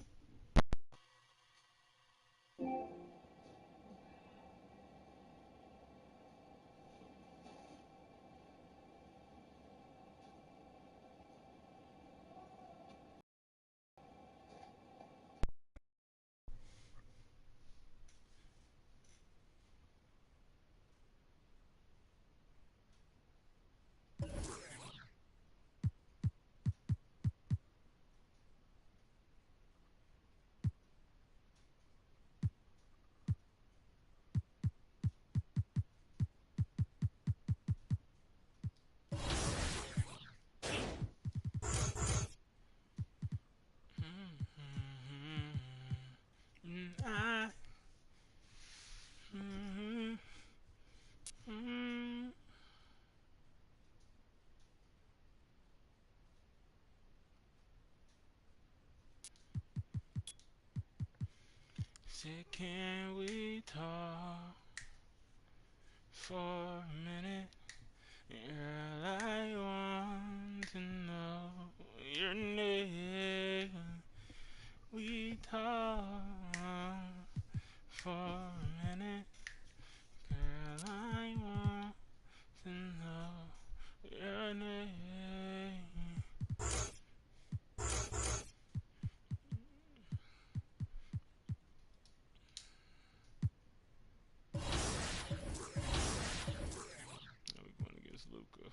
[SPEAKER 1] Say, can we talk for a minute? Girl, I want to know your name. We talk for a minute. Girl, I want to know your name. Now we're going against Luka.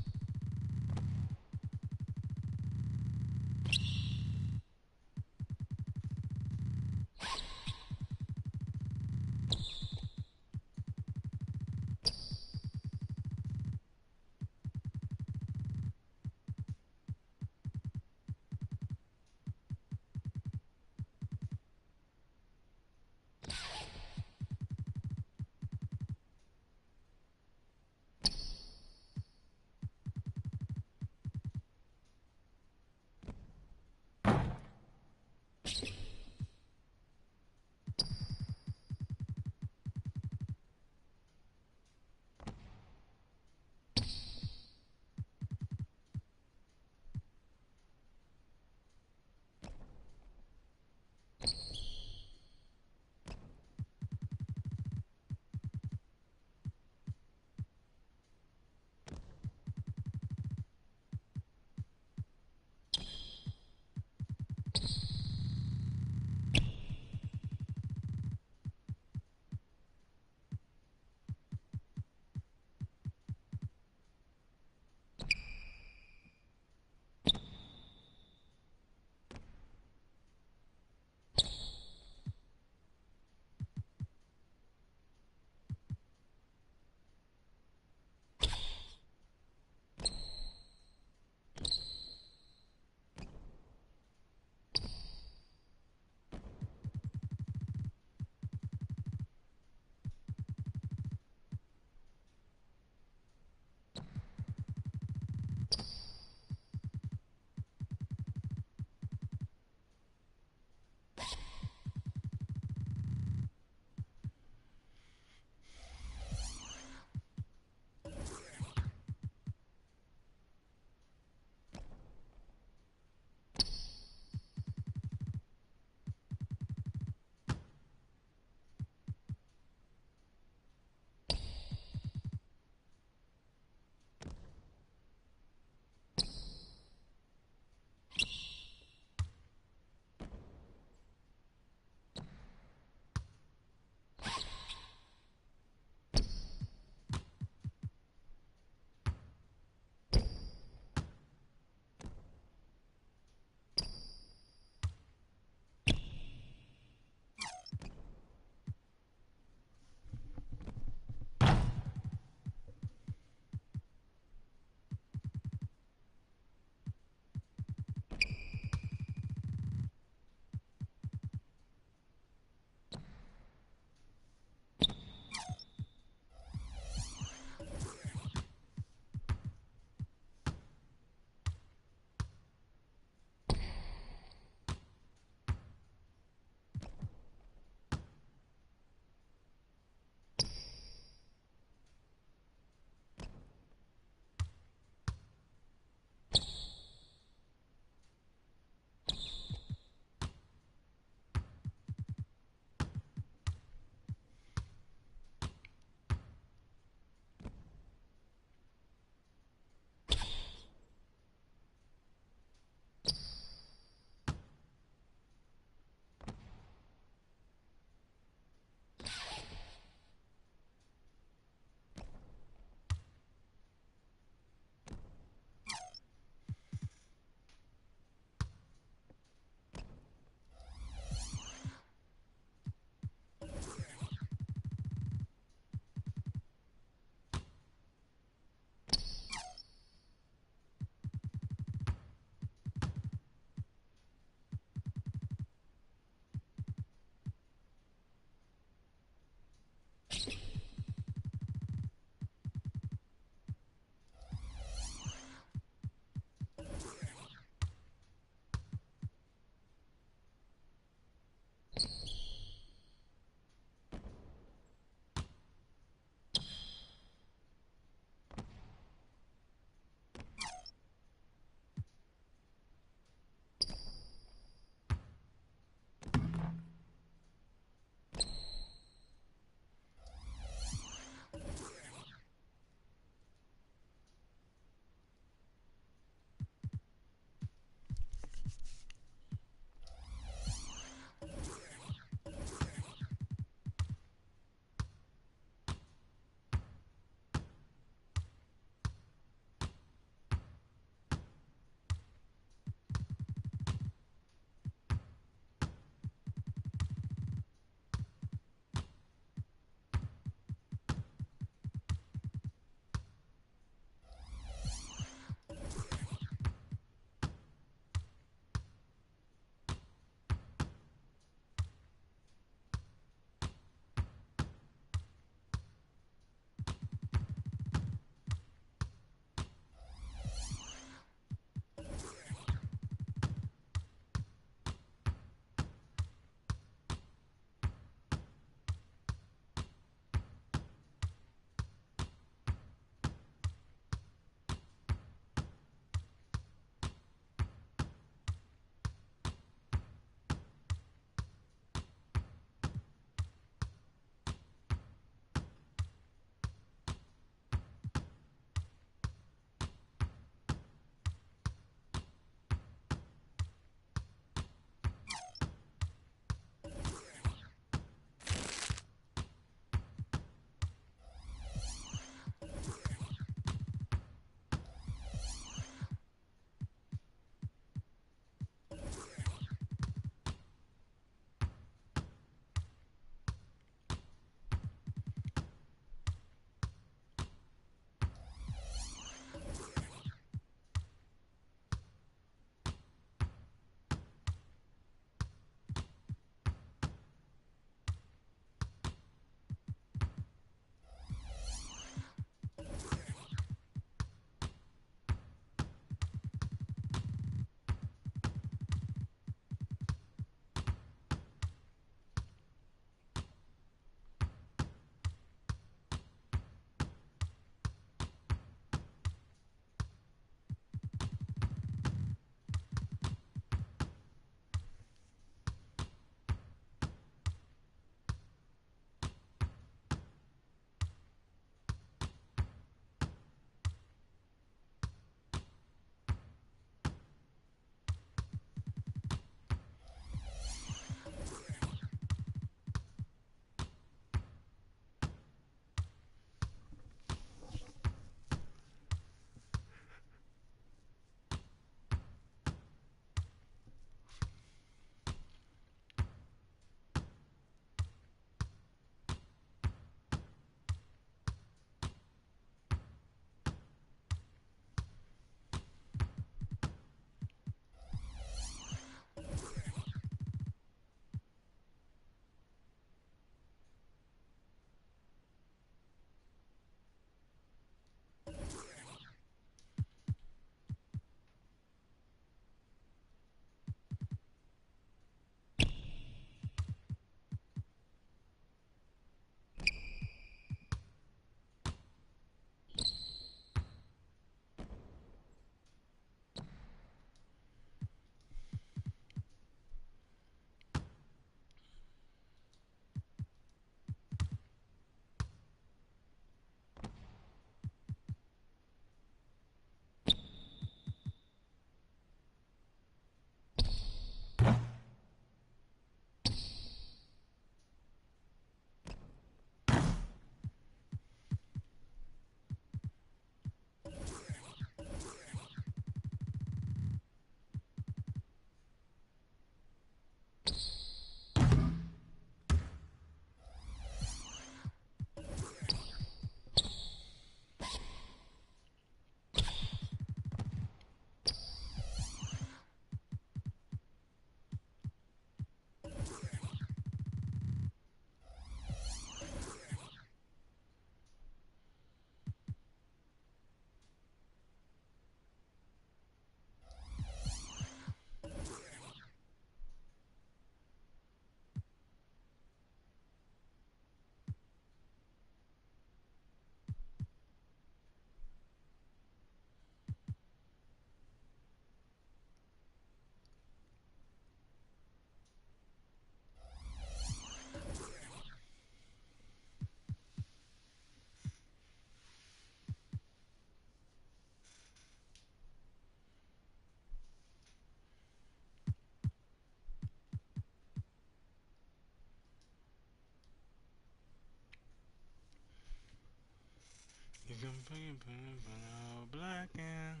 [SPEAKER 1] Black and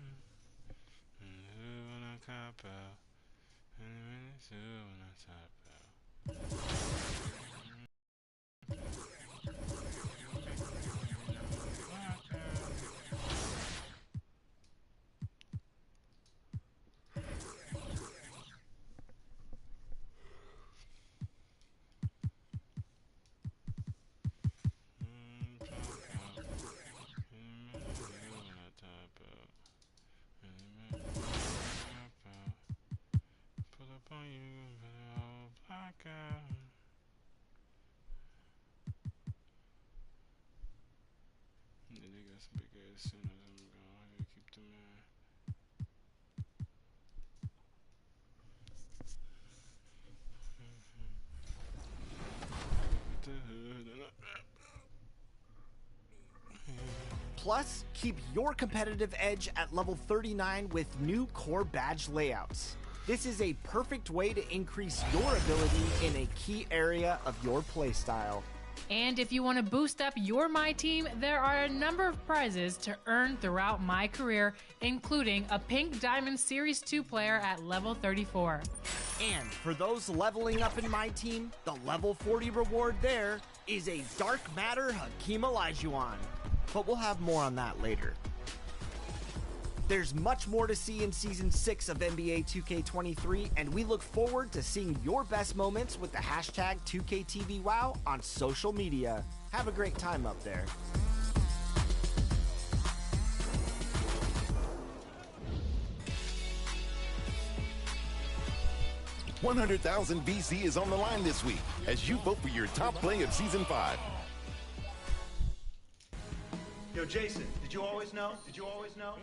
[SPEAKER 1] when I cop out, and when I top out.
[SPEAKER 3] Plus, keep your competitive edge at level 39 with new core badge layouts. This is a perfect way to increase your ability in a key area of your playstyle.
[SPEAKER 2] And if you want to boost up your My Team, there are a number of prizes to earn throughout my career, including a Pink Diamond Series 2 player at level 34.
[SPEAKER 3] And for those leveling up in My Team, the level 40 reward there is a Dark Matter Hakeem Olajuwon. But we'll have more on that later. There's much more to see in Season 6 of NBA 2K23, and we look forward to seeing your best moments with the hashtag 2KTVWow on social media. Have a great time up there.
[SPEAKER 8] $100,000 VC is on the line this week as you vote for your top play of Season 5.
[SPEAKER 9] Yo, Jason, did you always know? Did you always know?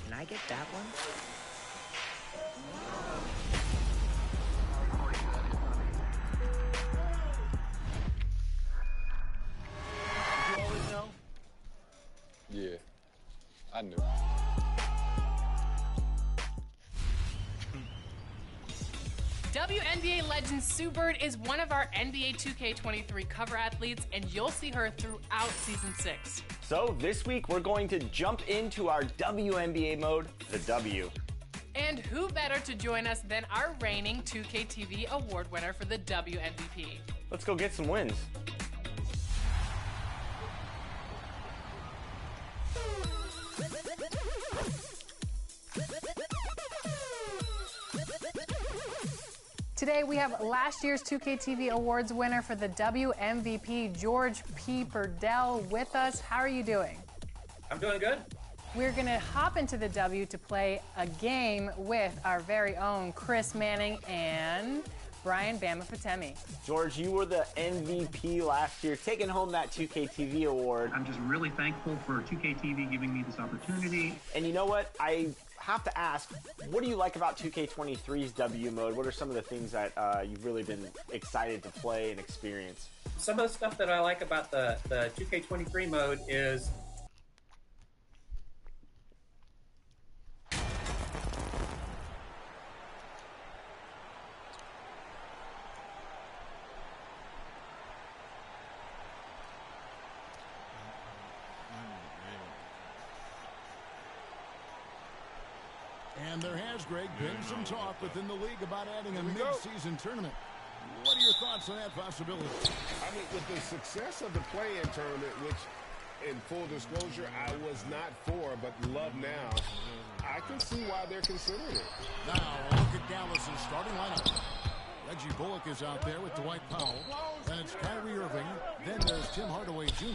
[SPEAKER 10] Can I get that one?
[SPEAKER 9] Did you always know?
[SPEAKER 11] Yeah, I knew.
[SPEAKER 2] WNBA legend Sue Bird is one of our NBA 2K23 cover athletes, and you'll see her throughout Season 6.
[SPEAKER 3] So this week we're going to jump into our WNBA mode, the W.
[SPEAKER 2] And who better to join us than our reigning 2KTV award winner for the WMVP?
[SPEAKER 3] Let's go get some wins.
[SPEAKER 2] Today we have last year's 2KTV Awards winner for the WMVP, George P. Burdell, with us. How are you doing?
[SPEAKER 12] I'm doing good.
[SPEAKER 2] We're going to hop into the W to play a game with our very own Chris Manning and Brian Bama Fatemi.
[SPEAKER 3] George, you were the MVP last year, taking home that 2KTV award.
[SPEAKER 12] I'm just really thankful for 2KTV giving me this opportunity.
[SPEAKER 3] And you know what? I have to ask, what do you like about 2K23's W mode? What are some of the things that you've really been excited to play and experience?
[SPEAKER 12] Some of the stuff that I like about the 2K23 mode is
[SPEAKER 5] And there has, Greg, been some talk within the league about adding a mid-season tournament. What are your thoughts on that possibility?
[SPEAKER 4] I mean, with the success of the play-in tournament, which, in full disclosure, I was not for, but love now, I can see why they're considering it.
[SPEAKER 5] Now, look at Dallas' starting lineup. Reggie Bullock is out there with Dwight Powell. Then it's Kyrie Irving. Then there's Tim Hardaway Jr.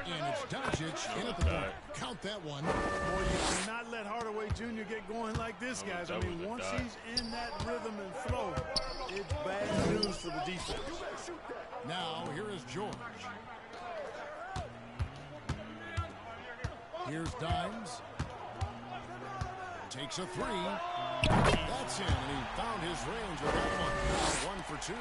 [SPEAKER 5] And it's Doncic in at the point. Count that one.
[SPEAKER 13] Boy, you cannot let Hardaway Jr. get going like this, guys. I mean, once he's in that rhythm and flow, it's bad news for the defense.
[SPEAKER 5] Now, here is George. Here's Dimes. Takes a three. That's in, and he found his range with that one. 1 for 2.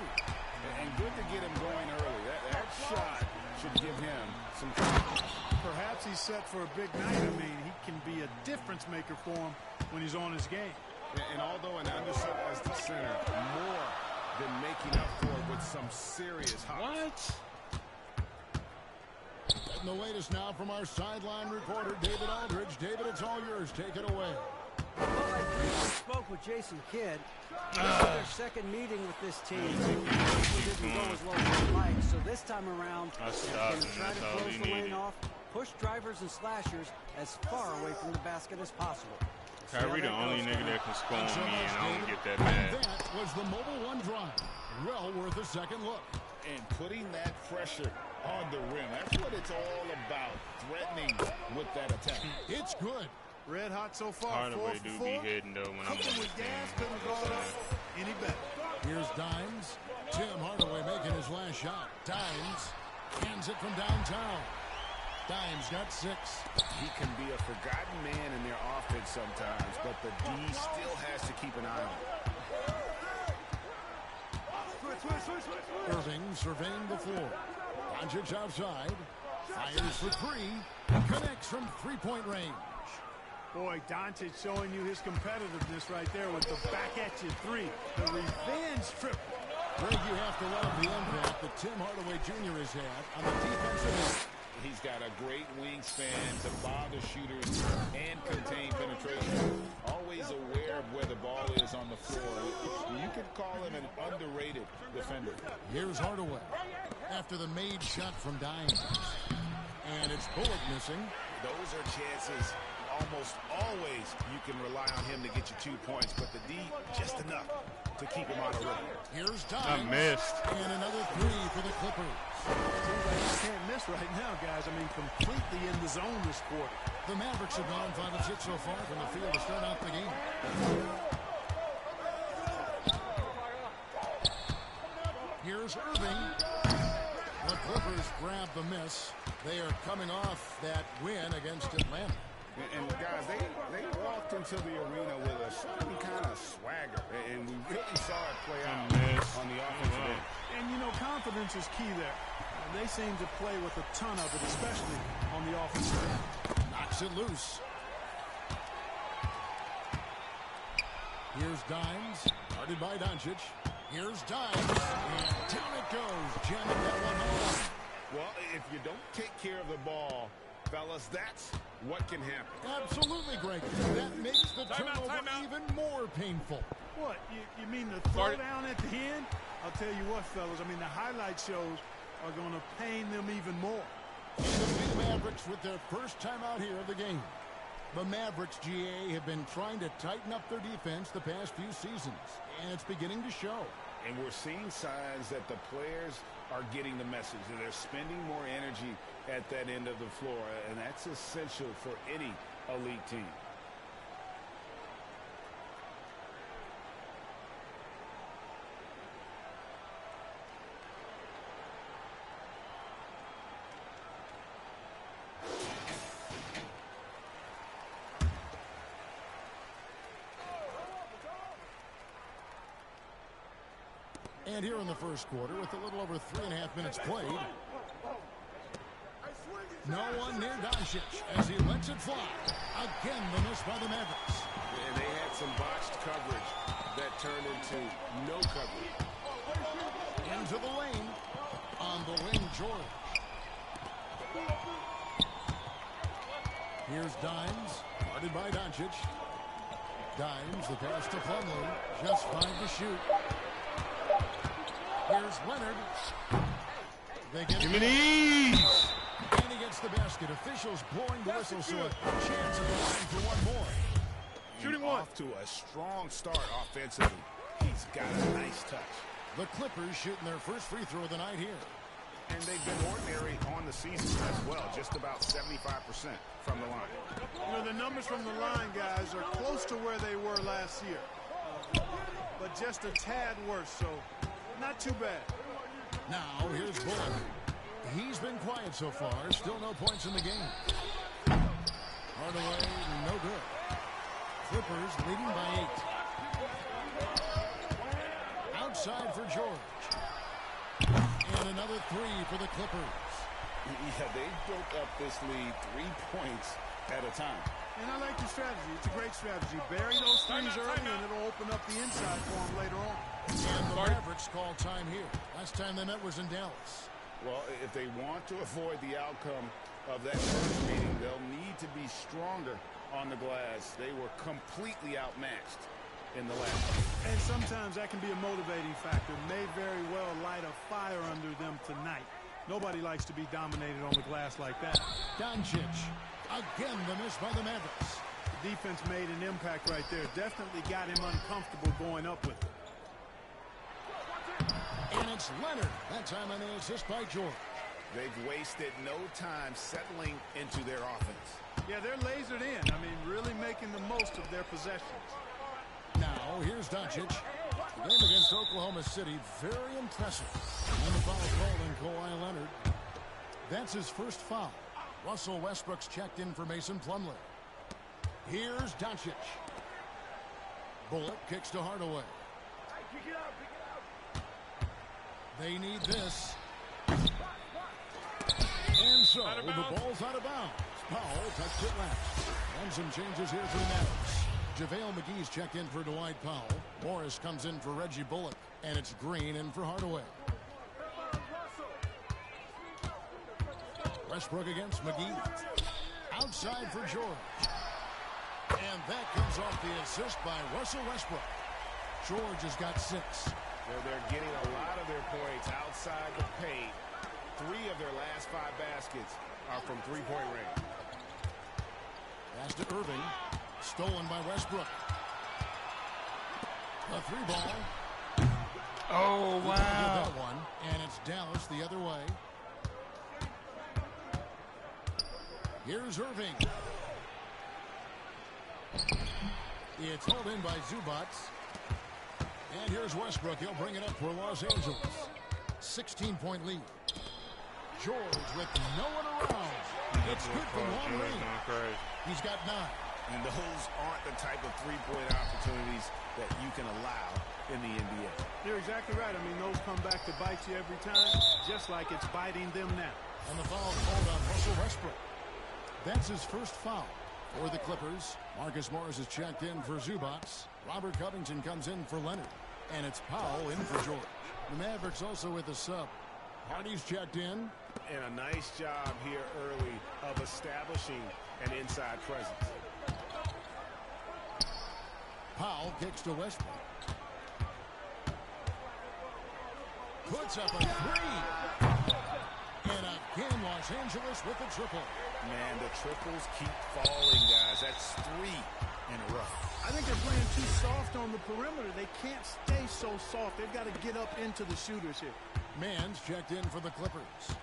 [SPEAKER 4] And good to get him going early. That shot should give him some confidence.
[SPEAKER 13] Perhaps he's set for a big night. I mean, he can be a difference maker for him when he's on his game.
[SPEAKER 4] And although an undersized center, more than making up for it with some serious hops.
[SPEAKER 5] And the latest now from our sideline reporter, David Aldridge. David, it's all yours. Take it away.
[SPEAKER 7] Well, I briefly spoke with Jason Kidd. This is their second meeting with this team. It didn't go as well as they liked, so this time around, they're going to try to close the lane off, push drivers and slashers as far away from the basket as possible.
[SPEAKER 1] Kyrie the only nigga that can score on me, and I don't get that mad.
[SPEAKER 5] That was the Mobile One drive. Well worth a second look.
[SPEAKER 4] And putting that pressure on the rim. That's what it's all about, threatening with that attack.
[SPEAKER 5] It's good.
[SPEAKER 13] Red hot so far.
[SPEAKER 1] Hardaway do be hitting, though, when I'm on
[SPEAKER 13] Cooking
[SPEAKER 1] this
[SPEAKER 13] with
[SPEAKER 1] team.
[SPEAKER 13] gas, couldn't guard up any better.
[SPEAKER 5] Here's Dimes. Tim Hardaway making his last shot. Dimes hands it from downtown. Dimes got 6.
[SPEAKER 4] He can be a forgotten man in their offense sometimes, but the D still has to keep an eye on him.
[SPEAKER 5] Irving surveying the floor. Doncic outside. Fires for 3. Connects from three-point range.
[SPEAKER 13] Boy, Doncic showing you his competitiveness right there with the back-at-you 3. The revenge triple.
[SPEAKER 5] Greg, you have to love the impact that Tim Hardaway Jr. has had on the defensive end.
[SPEAKER 4] He's got a great wingspan to bother shooters and contain penetration. Always aware of where the ball is on the floor. You could call him an underrated defender.
[SPEAKER 5] Here's Hardaway after the made shot from Dimes. And it's Bullock missing.
[SPEAKER 4] Those are chances almost always you can rely on him to get you 2 points, but the D just enough to keep him out of rhythm.
[SPEAKER 5] Here's Dimes.
[SPEAKER 1] I missed.
[SPEAKER 5] And another 3 for the Clippers.
[SPEAKER 13] Seems like you can't miss right now, guys. I mean, completely in the zone this quarter.
[SPEAKER 5] The Mavericks have gone 5 of 6 so far from the field to start out the game. Here's Irving. The Clippers grab the miss. They are coming off that win against Atlanta.
[SPEAKER 4] And guys, they walked into the arena with a certain kind of swagger, and we really saw it play out on the offensive end.
[SPEAKER 13] And, you know, confidence is key there. And they seem to play with a ton of it, especially on the offensive end.
[SPEAKER 5] Knocks it loose. Here's Dimes, guarded by Doncic. Here's Dimes, and down it goes, jamming that one home.
[SPEAKER 4] Well, if you don't take care of the ball, fellas, that's what can happen.
[SPEAKER 5] Absolutely, Greg. That makes the turnover even more painful.
[SPEAKER 13] What? You mean the throw down at the end? I'll tell you what, fellas. I mean, the highlight shows are going to pain them even more.
[SPEAKER 5] The Mavericks with their first time out here of the game. The Mavericks, GA, have been trying to tighten up their defense the past few seasons, and it's beginning to show.
[SPEAKER 4] And we're seeing signs that the players are getting the message, that they're spending more energy at that end of the floor, and that's essential for any elite team.
[SPEAKER 5] And here in the first quarter, with a little over 3.5 minutes played, no one near Doncic as he lets it fly. Again, the miss by the Mavericks.
[SPEAKER 4] And they had some botched coverage that turned into no coverage.
[SPEAKER 5] Into the lane. On the wing, George. Here's Dimes, guarded by Doncic. Dimes, the pass to Plumlee. Just 5 to shoot. Here's Leonard. They get
[SPEAKER 1] Give me these.
[SPEAKER 5] And he gets the basket. Officials blowing the whistle, so a chance at the line for one more.
[SPEAKER 4] Shooting one. Off to a strong start offensively. He's got a nice touch.
[SPEAKER 5] The Clippers shooting their first free throw of the night here.
[SPEAKER 4] And they've been ordinary on the season as well, just about 75% from the line.
[SPEAKER 13] You know, the numbers from the line, guys, are close to where they were last year. But just a tad worse, so not too bad.
[SPEAKER 5] Now, here's Bullock. He's been quiet so far. Still no points in the game. Hardaway, no good. Clippers leading by 8. Outside for George. And another 3 for the Clippers.
[SPEAKER 4] Yeah, they built up this lead 3 points at a time.
[SPEAKER 13] And I like the strategy. It's a great strategy. Bury those threes early, and it'll open up the inside for them later on.
[SPEAKER 5] And the Mavericks call time here. Last time they met was in Dallas.
[SPEAKER 4] Well, if they want to avoid the outcome of that first meeting, they'll need to be stronger on the glass. They were completely outmatched in the last.
[SPEAKER 13] And sometimes that can be a motivating factor. May very well light a fire under them tonight. Nobody likes to be dominated on the glass like that.
[SPEAKER 5] Doncic. Again, the miss by the Mavericks.
[SPEAKER 13] The defense made an impact right there. Definitely got him uncomfortable going up with it.
[SPEAKER 5] And it's Leonard. That time on the assist by George.
[SPEAKER 4] They've wasted no time settling into their offense.
[SPEAKER 13] Yeah, they're lasered in. I mean, really making the most of their possessions.
[SPEAKER 5] Now, here's Doncic. The game against Oklahoma City, very impressive. And the foul called on Kawhi Leonard. That's his first foul. Russell Westbrook's checked in for Mason Plumlee. Here's Doncic. Bullock kicks to Hardaway. They need this. And so, the ball's out of bounds. Powell touched it last. And some changes here for the Mavericks. JaVale McGee's checked in for Dwight Powell. Morris comes in for Reggie Bullock. And it's Green in for Hardaway. Westbrook against McGee. Outside for George. And that comes off the assist by Russell Westbrook. George has got 6.
[SPEAKER 4] They're getting a lot of their points outside the paint. 3 of their last 5 baskets are from three-point range.
[SPEAKER 5] Pass to Irving. Stolen by Westbrook. A 3-ball.
[SPEAKER 1] Oh, wow.
[SPEAKER 5] That one. And it's Dallas the other way. Here's Irving. It's held in by Zubac. And here's Westbrook. He'll bring it up for Los Angeles. 16-point lead. George with no one around. It's good from long range. He's got 9.
[SPEAKER 4] And those aren't the type of three-point opportunities that you can allow in the NBA.
[SPEAKER 13] You're exactly right. I mean, those come back to bite you every time, just like it's biting them now.
[SPEAKER 5] And the foul called on Russell Westbrook. That's his first foul for the Clippers. Marcus Morris is checked in for Zubac. Robert Covington comes in for Leonard. And it's Powell in for George. The Mavericks also with a sub. Hardy's checked in.
[SPEAKER 4] And a nice job here early of establishing an inside presence.
[SPEAKER 5] Powell kicks to Westbrook. Puts up a 3. And again, Los Angeles with the triple.
[SPEAKER 4] Man, the triples keep falling, guys. That's 3 in a row.
[SPEAKER 13] I think they're playing too soft on the perimeter. They can't stay so soft. They've got to get up into the shooters here.
[SPEAKER 5] Mann's checked in for the Clippers.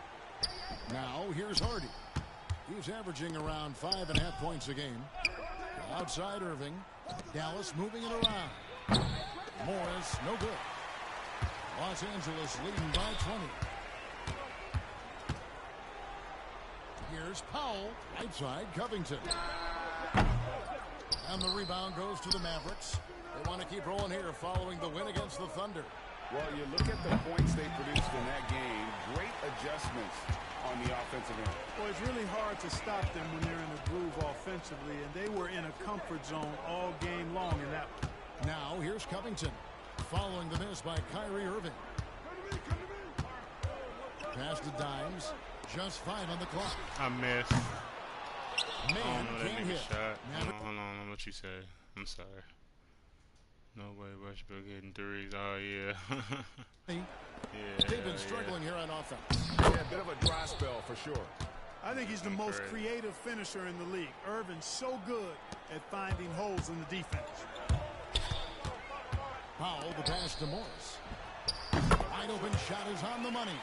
[SPEAKER 5] Now, here's Hardy. He's averaging around 5.5 points a game. Outside Irving. Dallas moving it around. Morris, no good. Los Angeles leading by 20. Here's Powell. Right side, Covington. And the rebound goes to the Mavericks. They want to keep rolling here following the win against the Thunder.
[SPEAKER 4] Well, you look at the points they produced in that game. Great adjustments on the offensive end.
[SPEAKER 13] Well, it's really hard to stop them when they're in a groove offensively, and they were in a comfort zone all game long in that one.
[SPEAKER 5] Now, here's Covington. Following the miss by Kyrie Irving. Pass to Dimes. Just 5 on the clock.
[SPEAKER 1] I missed.
[SPEAKER 5] Man can't hit.
[SPEAKER 1] Hold on, what you say? I'm sorry. No way Westbrook hitting threes. Oh, yeah. Yeah.
[SPEAKER 5] They've been struggling here on offense.
[SPEAKER 4] Yeah, a bit of a dry spell for sure.
[SPEAKER 13] I think he's the most creative finisher in the league. Irvin's so good at finding holes in the defense.
[SPEAKER 5] Powell, the pass to Morris. Wide open shot is on the money.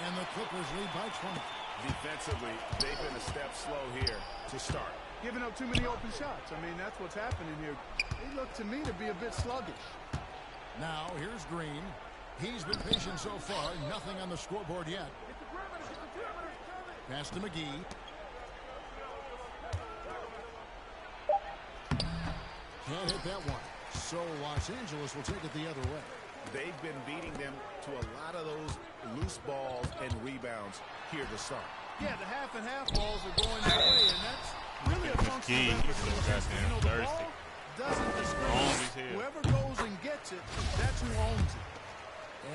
[SPEAKER 5] And the Clippers lead by 20.
[SPEAKER 4] Defensively, they've been a step slow here to start.
[SPEAKER 13] Giving up too many open shots. I mean, that's what's happening here. They look to me to be a bit sluggish.
[SPEAKER 5] Now, here's Green. He's been patient so far. Nothing on the scoreboard yet. Pass to McGee. Can't hit that one. So Los Angeles will take it the other way.
[SPEAKER 4] They've been beating them to a lot of those loose balls and rebounds here to start.
[SPEAKER 13] Yeah, the half and half balls are going their way, and really a function of effort. The ball doesn't discriminate. Whoever goes and gets it, that's who owns it.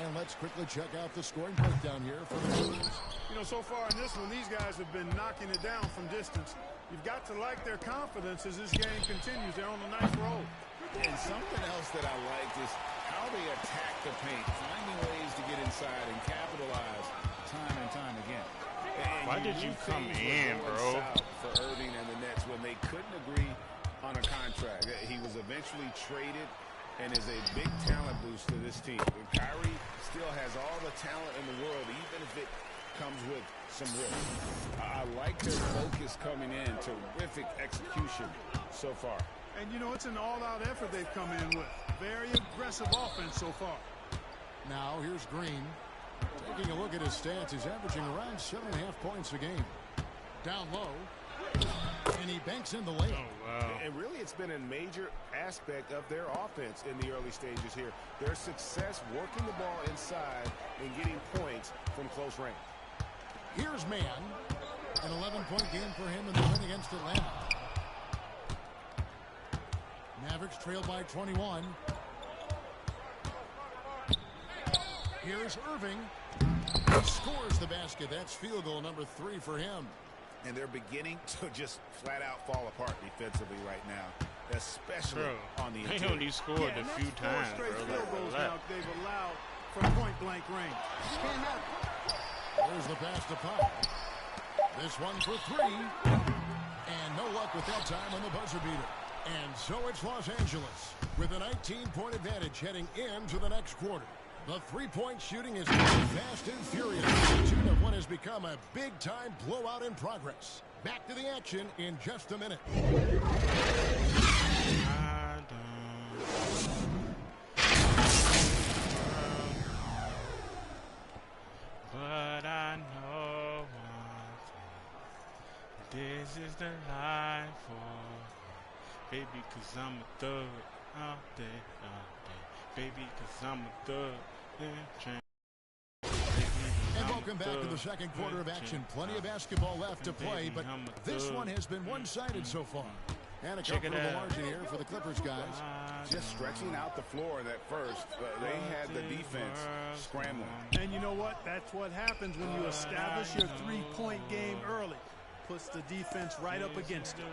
[SPEAKER 5] And let's quickly check out the scoring breakdown here for the Clippers.
[SPEAKER 13] You know, so far in this one, these guys have been knocking it down from distance. You've got to like their confidence as this game continues. They're on a nice roll.
[SPEAKER 4] And something else that I liked is how they attack the paint, finding ways to get inside and capitalize time and time again. And
[SPEAKER 1] why did you come in, bro?
[SPEAKER 4] For Irving and the Nets when they couldn't agree on a contract. He was eventually traded and is a big talent boost to this team. Kyrie still has all the talent in the world, even if it comes with some risk. I like their focus coming in. Terrific execution so far.
[SPEAKER 13] And, you know, it's an all-out effort they've come in with. Very aggressive offense so far.
[SPEAKER 5] Now, here's Green. Taking a look at his stats, he's averaging around 7.5 points a game. Down low. And he banks in the layup.
[SPEAKER 1] Oh, wow.
[SPEAKER 4] And really, it's been a major aspect of their offense in the early stages here. Their success working the ball inside and getting points from close range.
[SPEAKER 5] Here's Mann. An 11-point game for him in the win against Atlanta. Mavericks trail by 21. Here's Irving. He scores the basket. That's field goal number 3 for him.
[SPEAKER 4] And they're beginning to just flat out fall apart defensively right now, especially on the interior.
[SPEAKER 1] They only scored a few times, bro.
[SPEAKER 13] Field goals now they've allowed from point-blank range.
[SPEAKER 5] There's the pass to Powell. This one for 3. And no luck with that time on the buzzer beater. And so it's Los Angeles with a 19-point advantage heading into the next quarter. The three-point shooting is moving fast and furious to the tune of what has become a big-time blowout in progress. Back to the action in just a minute.
[SPEAKER 1] But I know this is the life for baby, cause I'm a thug all day, baby, cause I'm a thug.
[SPEAKER 5] And welcome back to the second quarter of action. Plenty of basketball left to play, but this one has been one-sided so far. And a comfortable margin here for the Clippers guys.
[SPEAKER 4] Just stretching out the floor that first. They had the defense scrambling.
[SPEAKER 13] And you know what? That's what happens when you establish your three-point game early. Puts the defense right up against it.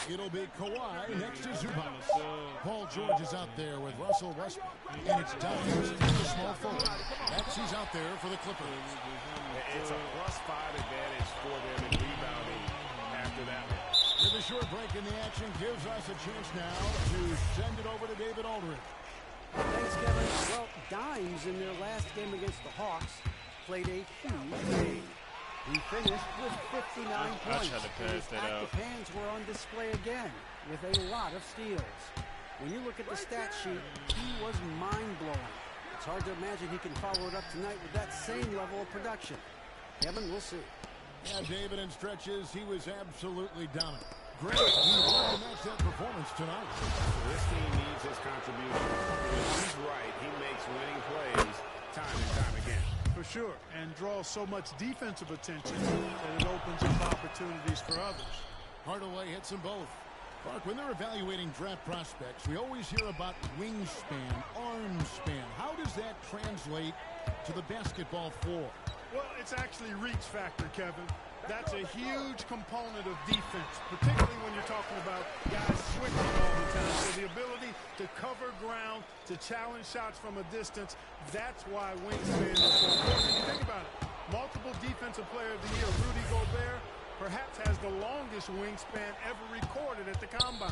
[SPEAKER 5] It'll be Kawhi next to Zubac. Paul George is out there with Russell Westbrook. And it's Dimes, the small forward. He's out there for the Clippers.
[SPEAKER 4] It's a +5 advantage for them in rebounding after that one.
[SPEAKER 5] With a short break in the action gives us a chance now to send it over to David Aldridge.
[SPEAKER 7] Thanks, Kevin. Well, Dimes in their last game against the Hawks played a huge game. He finished with 59 points, and his active hands were on display again with a lot of steals. When you look at the stat sheet, he was mind-blowing. It's hard to imagine he can follow it up tonight with that same level of production. Kevin, we'll see.
[SPEAKER 5] Yeah, David, in stretches, he was absolutely dominant. Great. He wanted to match that performance tonight.
[SPEAKER 4] This team needs his contribution. If he's right, he makes winning plays time and time again.
[SPEAKER 13] For sure, and draws so much defensive attention that it opens up opportunities for others.
[SPEAKER 5] Hardaway hits them both. Mark, when they're evaluating draft prospects, we always hear about wingspan, arm span. How does that translate to the basketball floor?
[SPEAKER 13] Well, it's actually reach factor, Kevin. That's a huge component of defense, particularly when you're talking about guys switching all the time. So the ability to cover ground, to challenge shots from a distance, that's why wingspan is so important. You think about it. Multiple defensive player of the year, Rudy Gobert, perhaps has the longest wingspan ever recorded at the combine.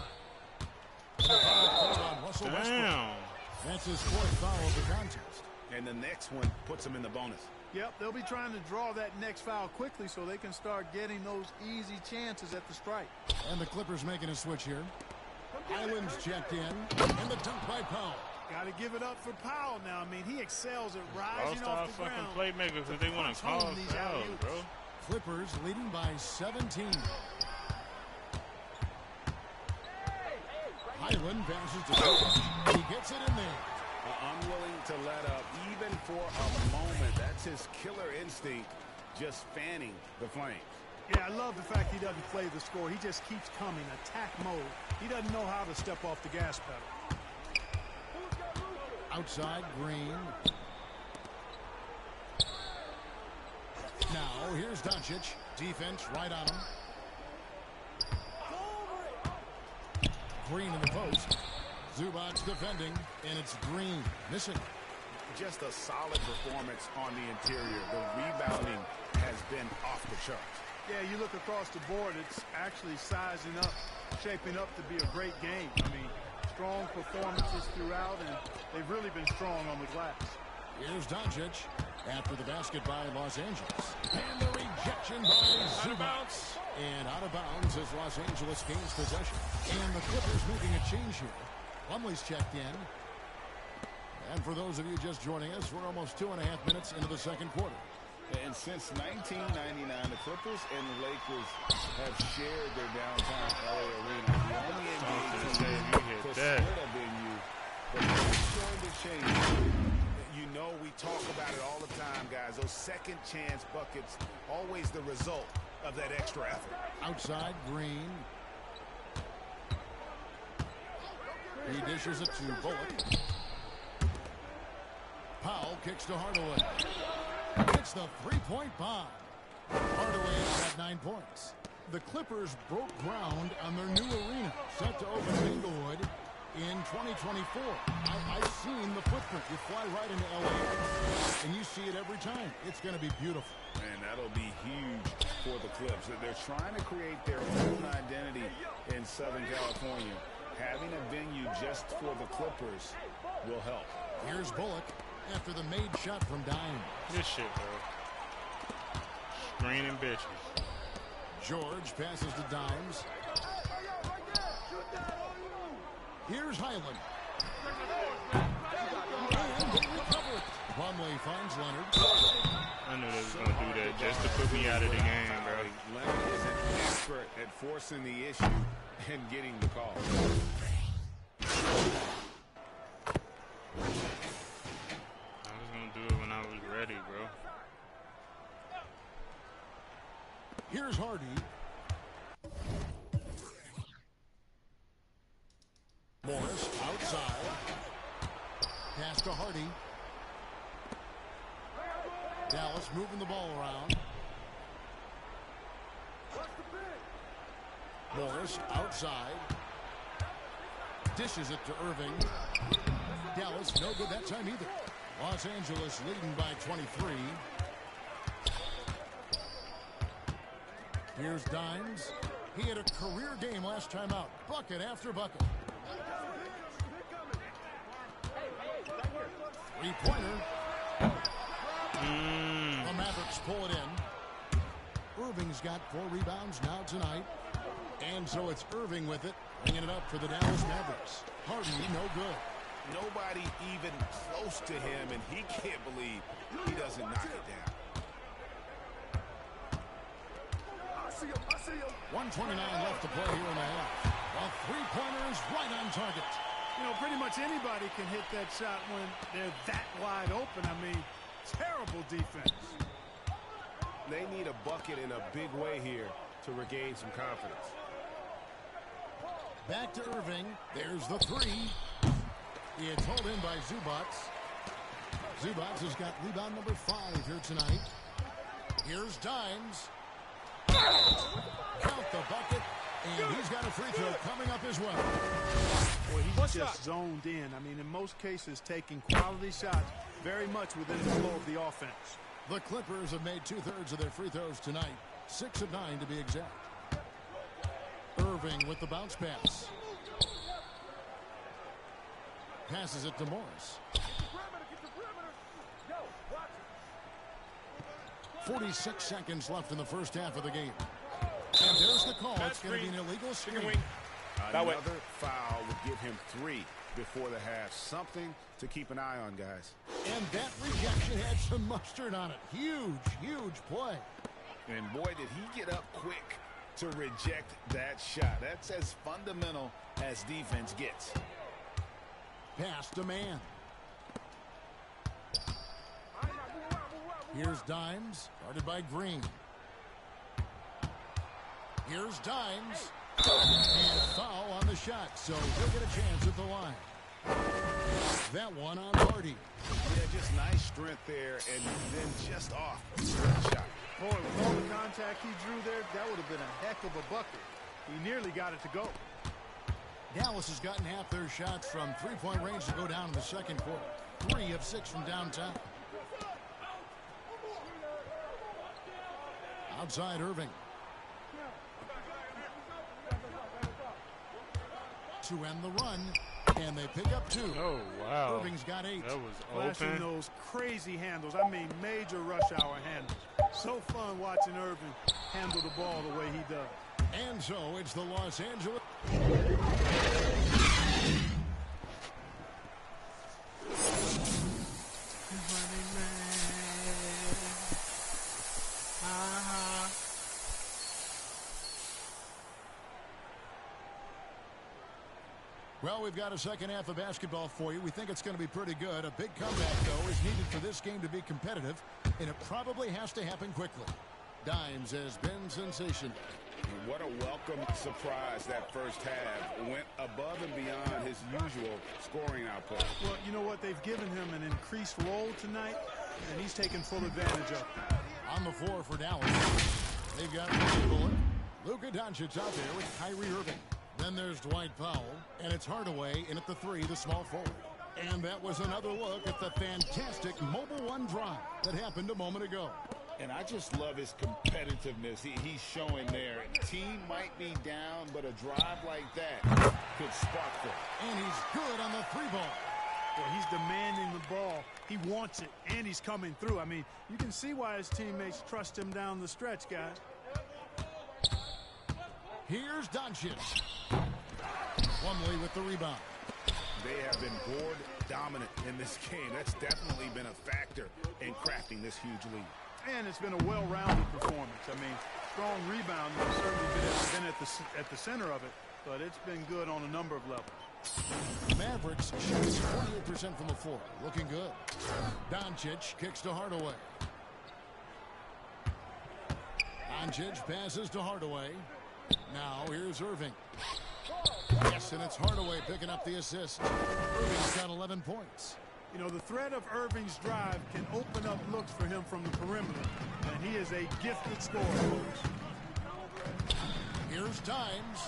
[SPEAKER 1] Damn.
[SPEAKER 5] That's his 4th foul of the contest.
[SPEAKER 4] And the next one puts him in the bonus.
[SPEAKER 13] Yep, they'll be trying to draw that next foul quickly so they can start getting those easy chances at the strike.
[SPEAKER 5] And the Clippers making a switch here. Island's checked in, and the dunk by Powell.
[SPEAKER 13] Got to give it up for Powell now. I mean, he excels at rising off the ground.
[SPEAKER 1] Fucking playmakers if they want to call fouls, bro.
[SPEAKER 5] Clippers leading by 17. Highland passes to George. He gets it in there.
[SPEAKER 4] Unwilling to let up even for a moment. That's his killer instinct, just fanning the flames.
[SPEAKER 13] Yeah, I love the fact he doesn't play the score. He just keeps coming, attack mode. He doesn't know how to step off the gas pedal.
[SPEAKER 5] Outside, Green. Now, here's Doncic. Defense right on him. Green in the post. Zubac defending, and it's Green missing.
[SPEAKER 4] Just a solid performance on the interior. The rebounding has been off the charts.
[SPEAKER 13] Yeah, you look across the board, it's actually sizing up, shaping up to be a great game. I mean, strong performances throughout, and they've really been strong on the glass.
[SPEAKER 5] Here's Doncic after the basket by Los Angeles. And the rejection by Zubac. And out of bounds as Los Angeles gains possession. And the Clippers making a change here. Plumlee's checked in. And for those of you just joining us, we're almost 2.5 minutes into the second quarter.
[SPEAKER 4] And since 1999, the Clippers and the Lakers have shared their downtown LA arena. The only NBA team to split a venue, but it's going to change. You know, we talk about it all the time, guys. Those second chance buckets, always the result of that extra effort.
[SPEAKER 5] Outside, Green. He dishes it to Bullock. Powell kicks to Hardaway. It's the three-point bomb. Hardaway's got 9 points. The Clippers broke ground on their new arena, set to open in Inglewood in 2024. I've seen the footprint. You fly right into LA, and you see it every time. It's going to be beautiful.
[SPEAKER 4] And that'll be huge for the Clips. They're trying to create their own identity in Southern California. Having a venue just for the Clippers will help.
[SPEAKER 5] Here's Bullock after the made shot from Dime.
[SPEAKER 1] Good shit, bro. Screening bitches.
[SPEAKER 5] George passes to Dimes. Here's Highland. And they recover it. Plumlee finds Leonard.
[SPEAKER 1] I knew they was going to do that just to put me out of the game, bro.
[SPEAKER 4] Leonard is an expert at forcing the issue and getting the call.
[SPEAKER 1] I was going to do it when I was ready, bro.
[SPEAKER 5] Here's Hardy. Morris outside. Pass to Hardy. Dallas moving the ball around. Morris outside. Dishes it to Irving. Dallas no good that time either. Los Angeles leading by 23. Here's Dimes. He had a career game last time out. Bucket after bucket. Three-pointer. The Mavericks pull it in. Irving's got 4 rebounds now tonight. And so it's Irving with it, bringing it up for the Dallas Mavericks. Hardy, no good.
[SPEAKER 4] Nobody even close to him, and he can't believe he doesn't knock it down.
[SPEAKER 5] 1:29 left to play here in the half. A three-pointer is right on target.
[SPEAKER 13] You know, pretty much anybody can hit that shot when they're that wide open. I mean, terrible defense.
[SPEAKER 4] They need a bucket in a big way here to regain some confidence.
[SPEAKER 5] Back to Irving. There's the three. It's hauled in by Zubac. Zubac has got rebound number 5 here tonight. Here's Dimes. Count the bucket. And he's got a free throw coming up as well.
[SPEAKER 13] Boy, he's just zoned in. I mean, in most cases, taking quality shots very much within the flow of the offense.
[SPEAKER 5] The Clippers have made 2/3 of their free throws tonight. 6 of 9 to be exact. Irving with the bounce pass. Passes it to Morris. 46 seconds left in the first half of the game. And there's the call. It's going to be an illegal screen.
[SPEAKER 4] Another foul would give him 3 before the half. Something to keep an eye on, guys.
[SPEAKER 5] And that rejection had some mustard on it. Huge, huge play.
[SPEAKER 4] And boy, did he get up quick to reject that shot. That's as fundamental as defense gets.
[SPEAKER 5] Pass to man. Here's Dimes, guarded by Green. Here's Dimes. And foul on the shot, so he'll get a chance at the line. That one on Hardy.
[SPEAKER 4] Yeah, just nice strength there, and then just off. Good shot.
[SPEAKER 13] Boy, with all the contact he drew there, that would have been a heck of a bucket. He nearly got it to go.
[SPEAKER 5] Dallas has gotten half their shots from three-point range to go down in the second quarter. 3 of 6 from downtown. Outside Irving. To end the run, and they pick up 2.
[SPEAKER 1] Oh, wow.
[SPEAKER 5] Irving's got 8.
[SPEAKER 1] That was
[SPEAKER 13] Flashing
[SPEAKER 1] open.
[SPEAKER 13] those crazy handles. I mean, major rush hour handles. So fun watching Irving handle the ball the way he does.
[SPEAKER 5] And so it's the Los Angeles. Well, we've got a second half of basketball for you. We think it's going to be pretty good. A big comeback, though, is needed for this game to be competitive, and it probably has to happen quickly. Dimes has been sensational.
[SPEAKER 4] What a welcome surprise that first half. Went above and beyond his usual scoring output.
[SPEAKER 13] Well, you know what? They've given him an increased role tonight, and he's taken full advantage of it.
[SPEAKER 5] On the floor for Dallas, they've got Luka Doncic out there with Kyrie Irving. Then there's Dwight Powell, and it's Hardaway in at the 3, the small forward. And that was another look at the fantastic Mobile One drive that happened a moment ago.
[SPEAKER 4] And I just love his competitiveness he's showing there. Team might be down, but a drive like that could spark them.
[SPEAKER 5] And he's good on the 3-ball.
[SPEAKER 13] Well, he's demanding the ball. He wants it, and he's coming through. I mean, you can see why his teammates trust him down the stretch, guys.
[SPEAKER 5] Here's Doncic. Plumlee with the rebound.
[SPEAKER 4] They have been board dominant in this game. That's definitely been a factor in crafting this huge lead.
[SPEAKER 13] And it's been a well-rounded performance. I mean, strong rebound has certainly been at the center of it, but it's been good on a number of levels.
[SPEAKER 5] Mavericks shoots 48% from the floor. Looking good. Doncic kicks to Hardaway. Doncic passes to Hardaway. Now here's Irving. Yes, and it's Hardaway picking up the assist. Irving's got 11 points.
[SPEAKER 13] You know, the threat of Irving's drive can open up looks for him from the perimeter, and he is a gifted scorer, folks.
[SPEAKER 5] Here's Dimes.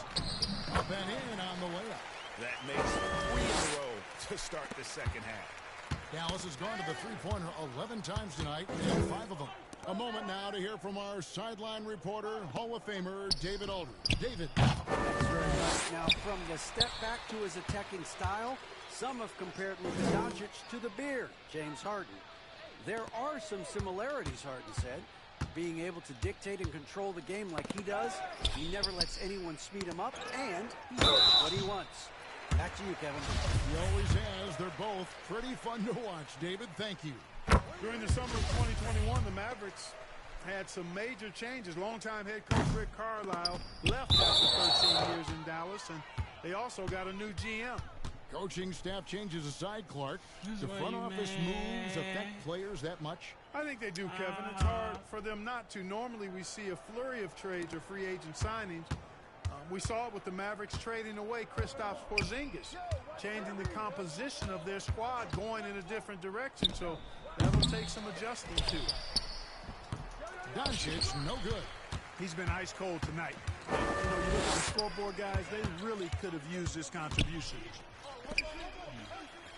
[SPEAKER 5] Up and in on the layup.
[SPEAKER 4] That makes 3 in a row to start the second half.
[SPEAKER 5] Dallas has gone to the three-pointer 11 times tonight, and 5 of them. A moment now to hear from our sideline reporter, Hall of Famer David Aldridge. David.
[SPEAKER 7] Thanks very much. Now, from the step back to his attacking style, some have compared Luka Doncic to the Beard, James Harden. There are some similarities, Harden said. Being able to dictate and control the game like he does, he never lets anyone speed him up, and he does what he wants. Back to you, Kevin.
[SPEAKER 5] He always has. They're both pretty fun to watch, David. Thank you.
[SPEAKER 13] During the summer of 2021, the Mavericks had some major changes. Longtime head coach Rick Carlisle left after 13 years in Dallas, and they also got a new GM.
[SPEAKER 5] Coaching staff changes aside, Clark. The front office moves affect players that much?
[SPEAKER 13] I think they do, Kevin. It's hard for them not to. Normally, we see a flurry of trades or free agent signings. We saw it with the Mavericks trading away Kristaps Porzingis, changing the composition of their squad, going in a different direction. So that will take some adjusting to.
[SPEAKER 5] Doncic, no good.
[SPEAKER 13] He's been ice cold tonight. You know, you look at the scoreboard, guys, they really could have used this contribution.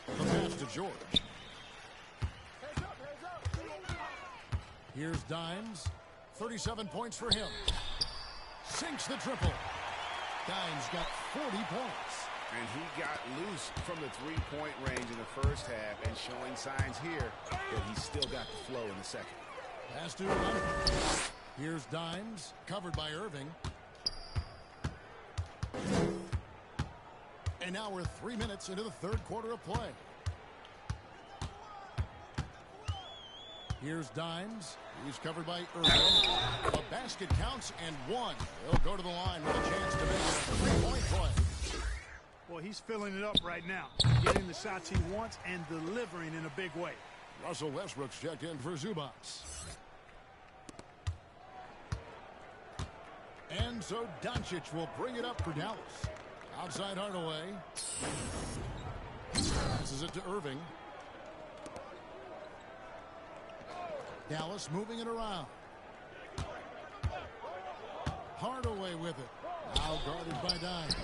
[SPEAKER 5] The pass to George. Here's Dimes. 37 points for him. Sinks the triple. Dimes got 40 points.
[SPEAKER 4] And he got loose from the three-point range in the first half and showing signs here that he's still got the flow in the second.
[SPEAKER 5] Pass to Leonard. Here's Dimes, covered by Irving. And now we're 3 minutes into the third quarter of play. Here's Dimes. He's covered by Irving. The basket counts and one. He'll go to the line with a chance to make it a three-point play.
[SPEAKER 13] Well, he's filling it up right now, getting the shots he wants and delivering in a big way.
[SPEAKER 5] Russell Westbrook's checked in for Zubats. And so Doncic will bring it up for Dallas. Outside Hardaway. Passes it to Irving. Dallas moving it around. Hardaway with it. Now guarded by Dimes.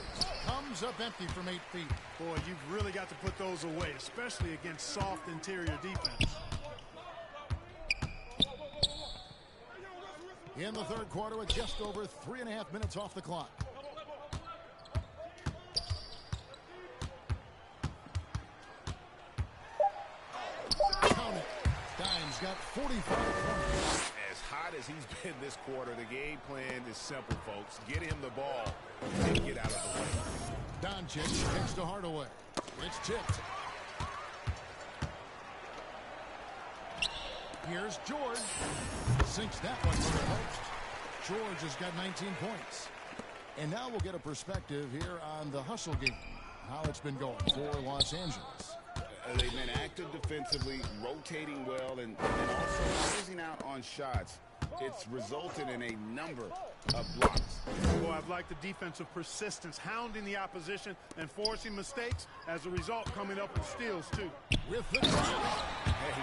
[SPEAKER 5] Comes up empty from 8 feet.
[SPEAKER 13] Boy, you've really got to put those away, especially against soft interior defense.
[SPEAKER 5] In the third quarter with just over 3.5 minutes off the clock. Count it. Dimes got 45 points.
[SPEAKER 4] As hot as he's been this quarter, the game plan is simple, folks. Get him the ball and get out of the way.
[SPEAKER 5] Doncic kicks to Hardaway. It's tipped. Here's George. Sinks that one from the post. George has got 19 points. And now we'll get a perspective here on the hustle game. How it's been going for Los Angeles.
[SPEAKER 4] They've been active defensively, rotating well, and also closing out on shots. It's resulted in a number of blocks.
[SPEAKER 13] Boy, I've liked the defensive persistence, hounding the opposition and forcing mistakes. As a result, coming up with steals, too.
[SPEAKER 5] With the
[SPEAKER 4] hey,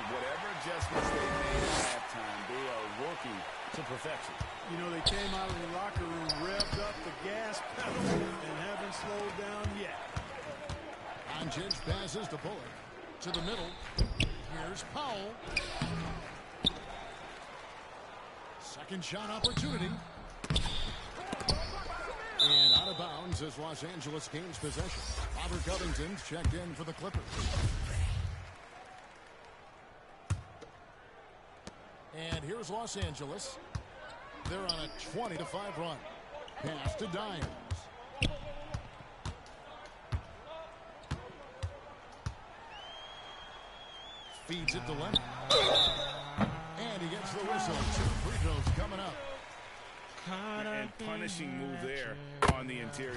[SPEAKER 4] whatever adjustments they made at halftime, they are working to perfection.
[SPEAKER 13] You know, they came out of the locker room, revved up the gas pedal, and haven't slowed down yet.
[SPEAKER 5] Doncic passes to Bullock. To the middle. Here's Powell. Second shot opportunity. And out of bounds as Los Angeles gains possession. Robert Covington's checked in for the Clippers. And here's Los Angeles. They're on a 20-5 run. Pass to Dimes. Feeds it to Leonard. And he gets the whistle. 2 free throws coming up.
[SPEAKER 4] And punishing move there on the interior.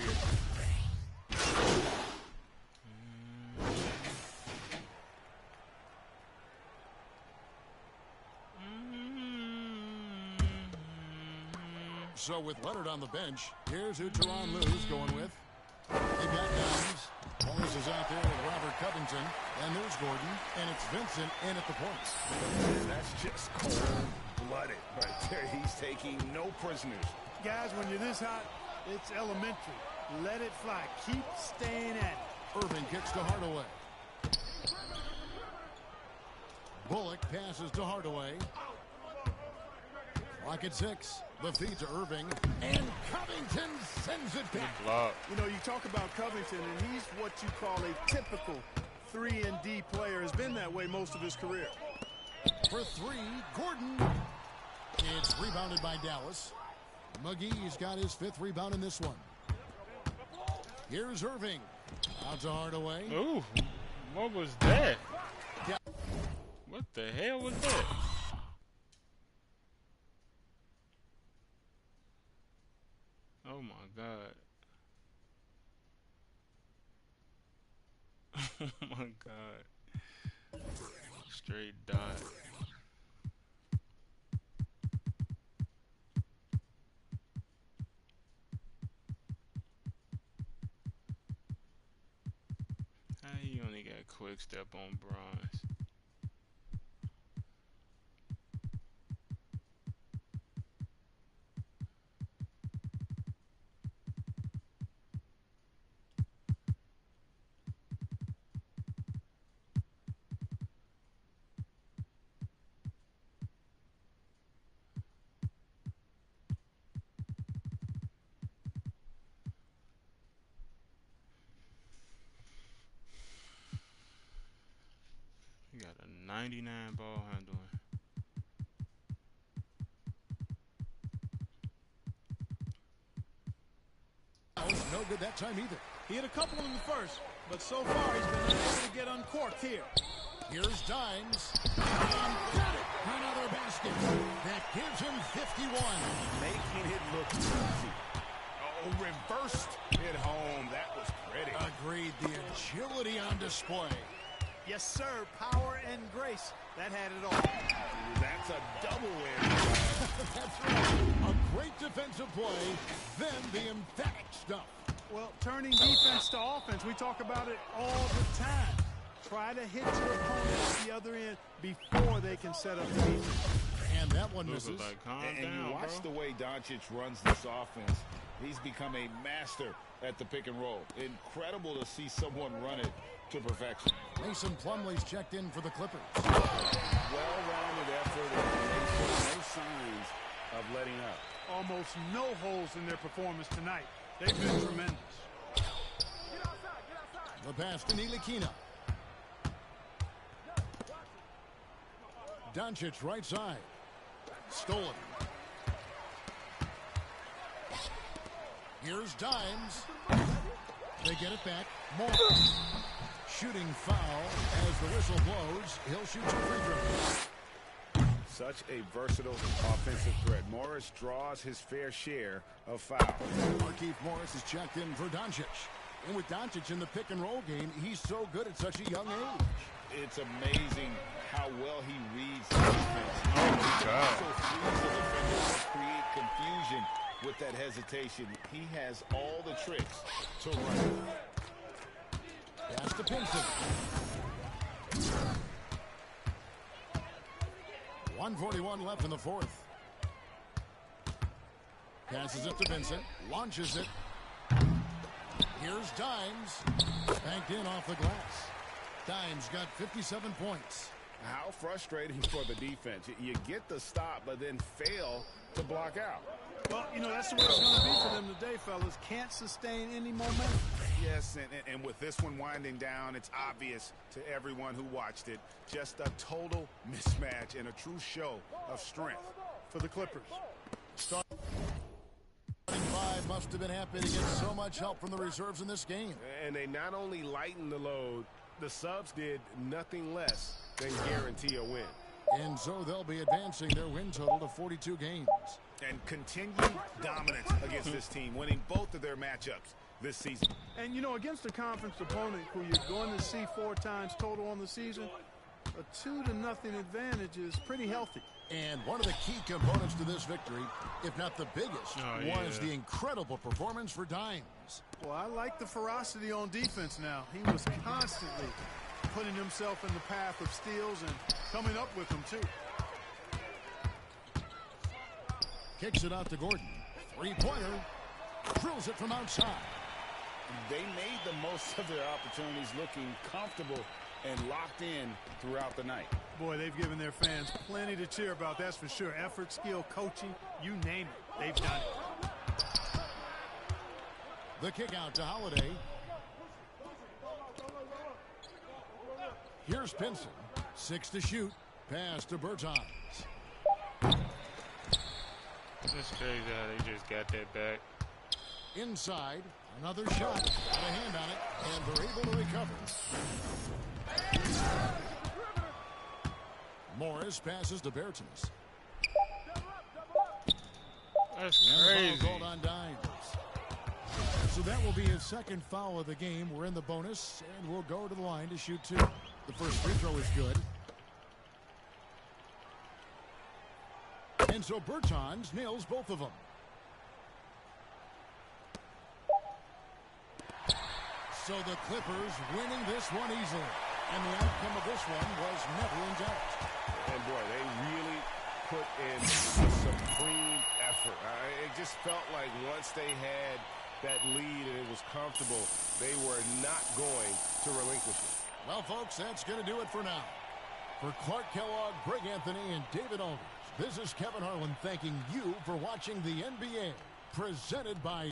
[SPEAKER 5] So with Leonard on the bench, here's who Tyronn Lue's going with. They've got Dimes. Morris is out there with Robert Covington. And there's Gordon. And it's Vincent in at the point.
[SPEAKER 4] That's just cold-blooded right there. He's taking no prisoners.
[SPEAKER 13] Guys, when you're this hot, it's elementary. Let it fly. Keep staying at it.
[SPEAKER 5] Irving kicks to Hardaway. Bullock passes to Hardaway. Clock at 6. The feed to Irving. And Covington sends it back.
[SPEAKER 13] You know, you talk about Covington, and he's what you call a typical 3-and-D player. Has been that way most of his career.
[SPEAKER 5] For 3, Gordon. It's rebounded by Dallas. McGee's got his 5th rebound in this one. Here's Irving. Out to Hardaway.
[SPEAKER 1] Ooh, what was that? What the hell was that? Oh my God. Oh my God. Straight dot. How he only got quick step on bronze? He got a 99 ball handling.
[SPEAKER 5] No good that time either.
[SPEAKER 13] He had a couple in the first, but so far he's been unable to get uncorked here.
[SPEAKER 5] Here's Dimes. And got it. Another basket. That gives him 51.
[SPEAKER 4] Making it look easy. Oh, reversed it home. That was pretty.
[SPEAKER 5] Agreed. The agility on display.
[SPEAKER 13] Yes, sir. Power and grace. That had it all.
[SPEAKER 4] That's a double win.
[SPEAKER 5] That's right. A great defensive play, then the emphatic stuff.
[SPEAKER 13] Well, turning defense to offense, we talk about it all the time. Try to hit your opponent at the other end before they can set up the defense.
[SPEAKER 5] And that one misses.
[SPEAKER 4] And you watch the way Doncic runs this offense. He's become a master at the pick and roll. Incredible to see someone run it to perfection.
[SPEAKER 5] Mason Plumlee's checked in for the Clippers.
[SPEAKER 4] Well-rounded effort, and they show no signs of letting up.
[SPEAKER 13] Almost no holes in their performance tonight. They've been tremendous.
[SPEAKER 5] The pass to Ntilikina. Doncic right side. Stolen. Here's Dimes. They get it back. Moore. Shooting foul as the whistle blows. He'll shoot 2 free throws.
[SPEAKER 4] Such a versatile offensive threat. Morris draws his fair share of fouls.
[SPEAKER 5] Markieff Morris is checked in for Doncic. And with Doncic in the pick and roll game, he's so good at such a young age.
[SPEAKER 4] It's amazing how well he reads the defense. He also frees the defender to create confusion with that hesitation. He has all the tricks to run.
[SPEAKER 5] Pass to Pinson. 1:41 left in the fourth. Passes it to Vincent. Launches it. Here's Dimes. Banked in off the glass. Dimes got 57 points.
[SPEAKER 4] How frustrating for the defense. You get the stop, but then fail to block out.
[SPEAKER 13] Well, you know, that's the way it's going to be for them today, fellas. Can't sustain any momentum.
[SPEAKER 4] Yes, and with this one winding down, it's obvious to everyone who watched it. Just a total mismatch and a true show of strength
[SPEAKER 13] for the Clippers.
[SPEAKER 5] Starting 5 must have been happy to get so much help from the reserves in this game.
[SPEAKER 10] And they not only lightened the load, the subs did nothing less than guarantee a win.
[SPEAKER 5] And so they'll be advancing their win total to 42 games.
[SPEAKER 4] And continued dominance against this team, winning both of their matchups this season.
[SPEAKER 13] And, you know, against a conference opponent who you're going to see 4 times total on the season, a 2-0 advantage is pretty healthy.
[SPEAKER 5] And one of the key components to this victory, if not the biggest, was the incredible performance for Dimes.
[SPEAKER 13] Well, I like the ferocity on defense now. He was constantly putting himself in the path of steals and coming up with them, too.
[SPEAKER 5] Kicks it out to Gordon. 3-pointer. Drills it from outside.
[SPEAKER 4] They made the most of their opportunities, looking comfortable and locked in throughout the night.
[SPEAKER 13] Boy, they've given their fans plenty to cheer about, that's for sure. Effort, skill, coaching, you name it, they've done it.
[SPEAKER 5] The kick out to Holiday. Here's Pinson. 6 to shoot. Pass to Bertans.
[SPEAKER 1] That's crazy how they just got that back.
[SPEAKER 5] Inside. Another shot. Got a hand on it. And they're able to recover. Morris passes to Bertans.
[SPEAKER 1] That's crazy.
[SPEAKER 5] Called on Dimes. So that will be his second foul of the game. We're in the bonus, and we'll go to the line to shoot 2. The first free throw is good. And so Bertans nails both of them. So the Clippers winning this one easily. And the outcome of this one was never in doubt.
[SPEAKER 10] And boy, they really put in a supreme effort. It just felt like once they had that lead and it was comfortable, they were not going to relinquish it.
[SPEAKER 5] Well, folks, that's going to do it for now. For Clark Kellogg, Greg Anthony, and David Aldridge, this is Kevin Harlan thanking you for watching the NBA, presented by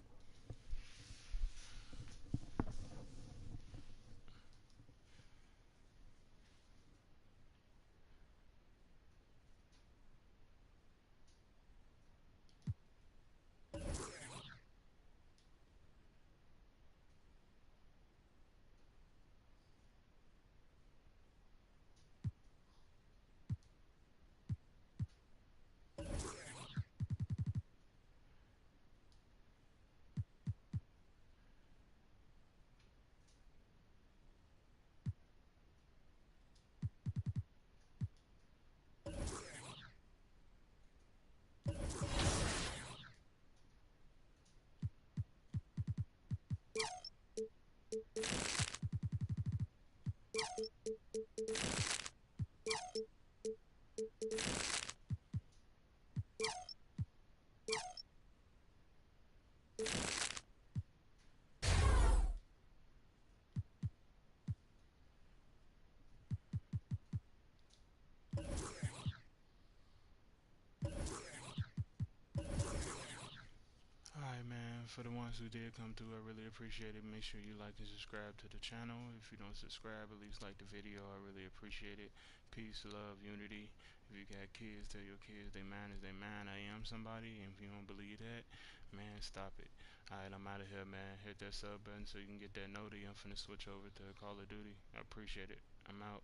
[SPEAKER 1] for the ones who did come through, I really appreciate it. Make sure you like and subscribe to the channel. If you don't subscribe, at least like the video. I really appreciate it. Peace, love, unity. If you got kids, tell your kids they man is they man. I am somebody, and if you don't believe that, man, stop it. Alright, I'm out of here, man. Hit that sub button so you can get that noti. I'm finna switch over to Call of Duty. I appreciate it. I'm out.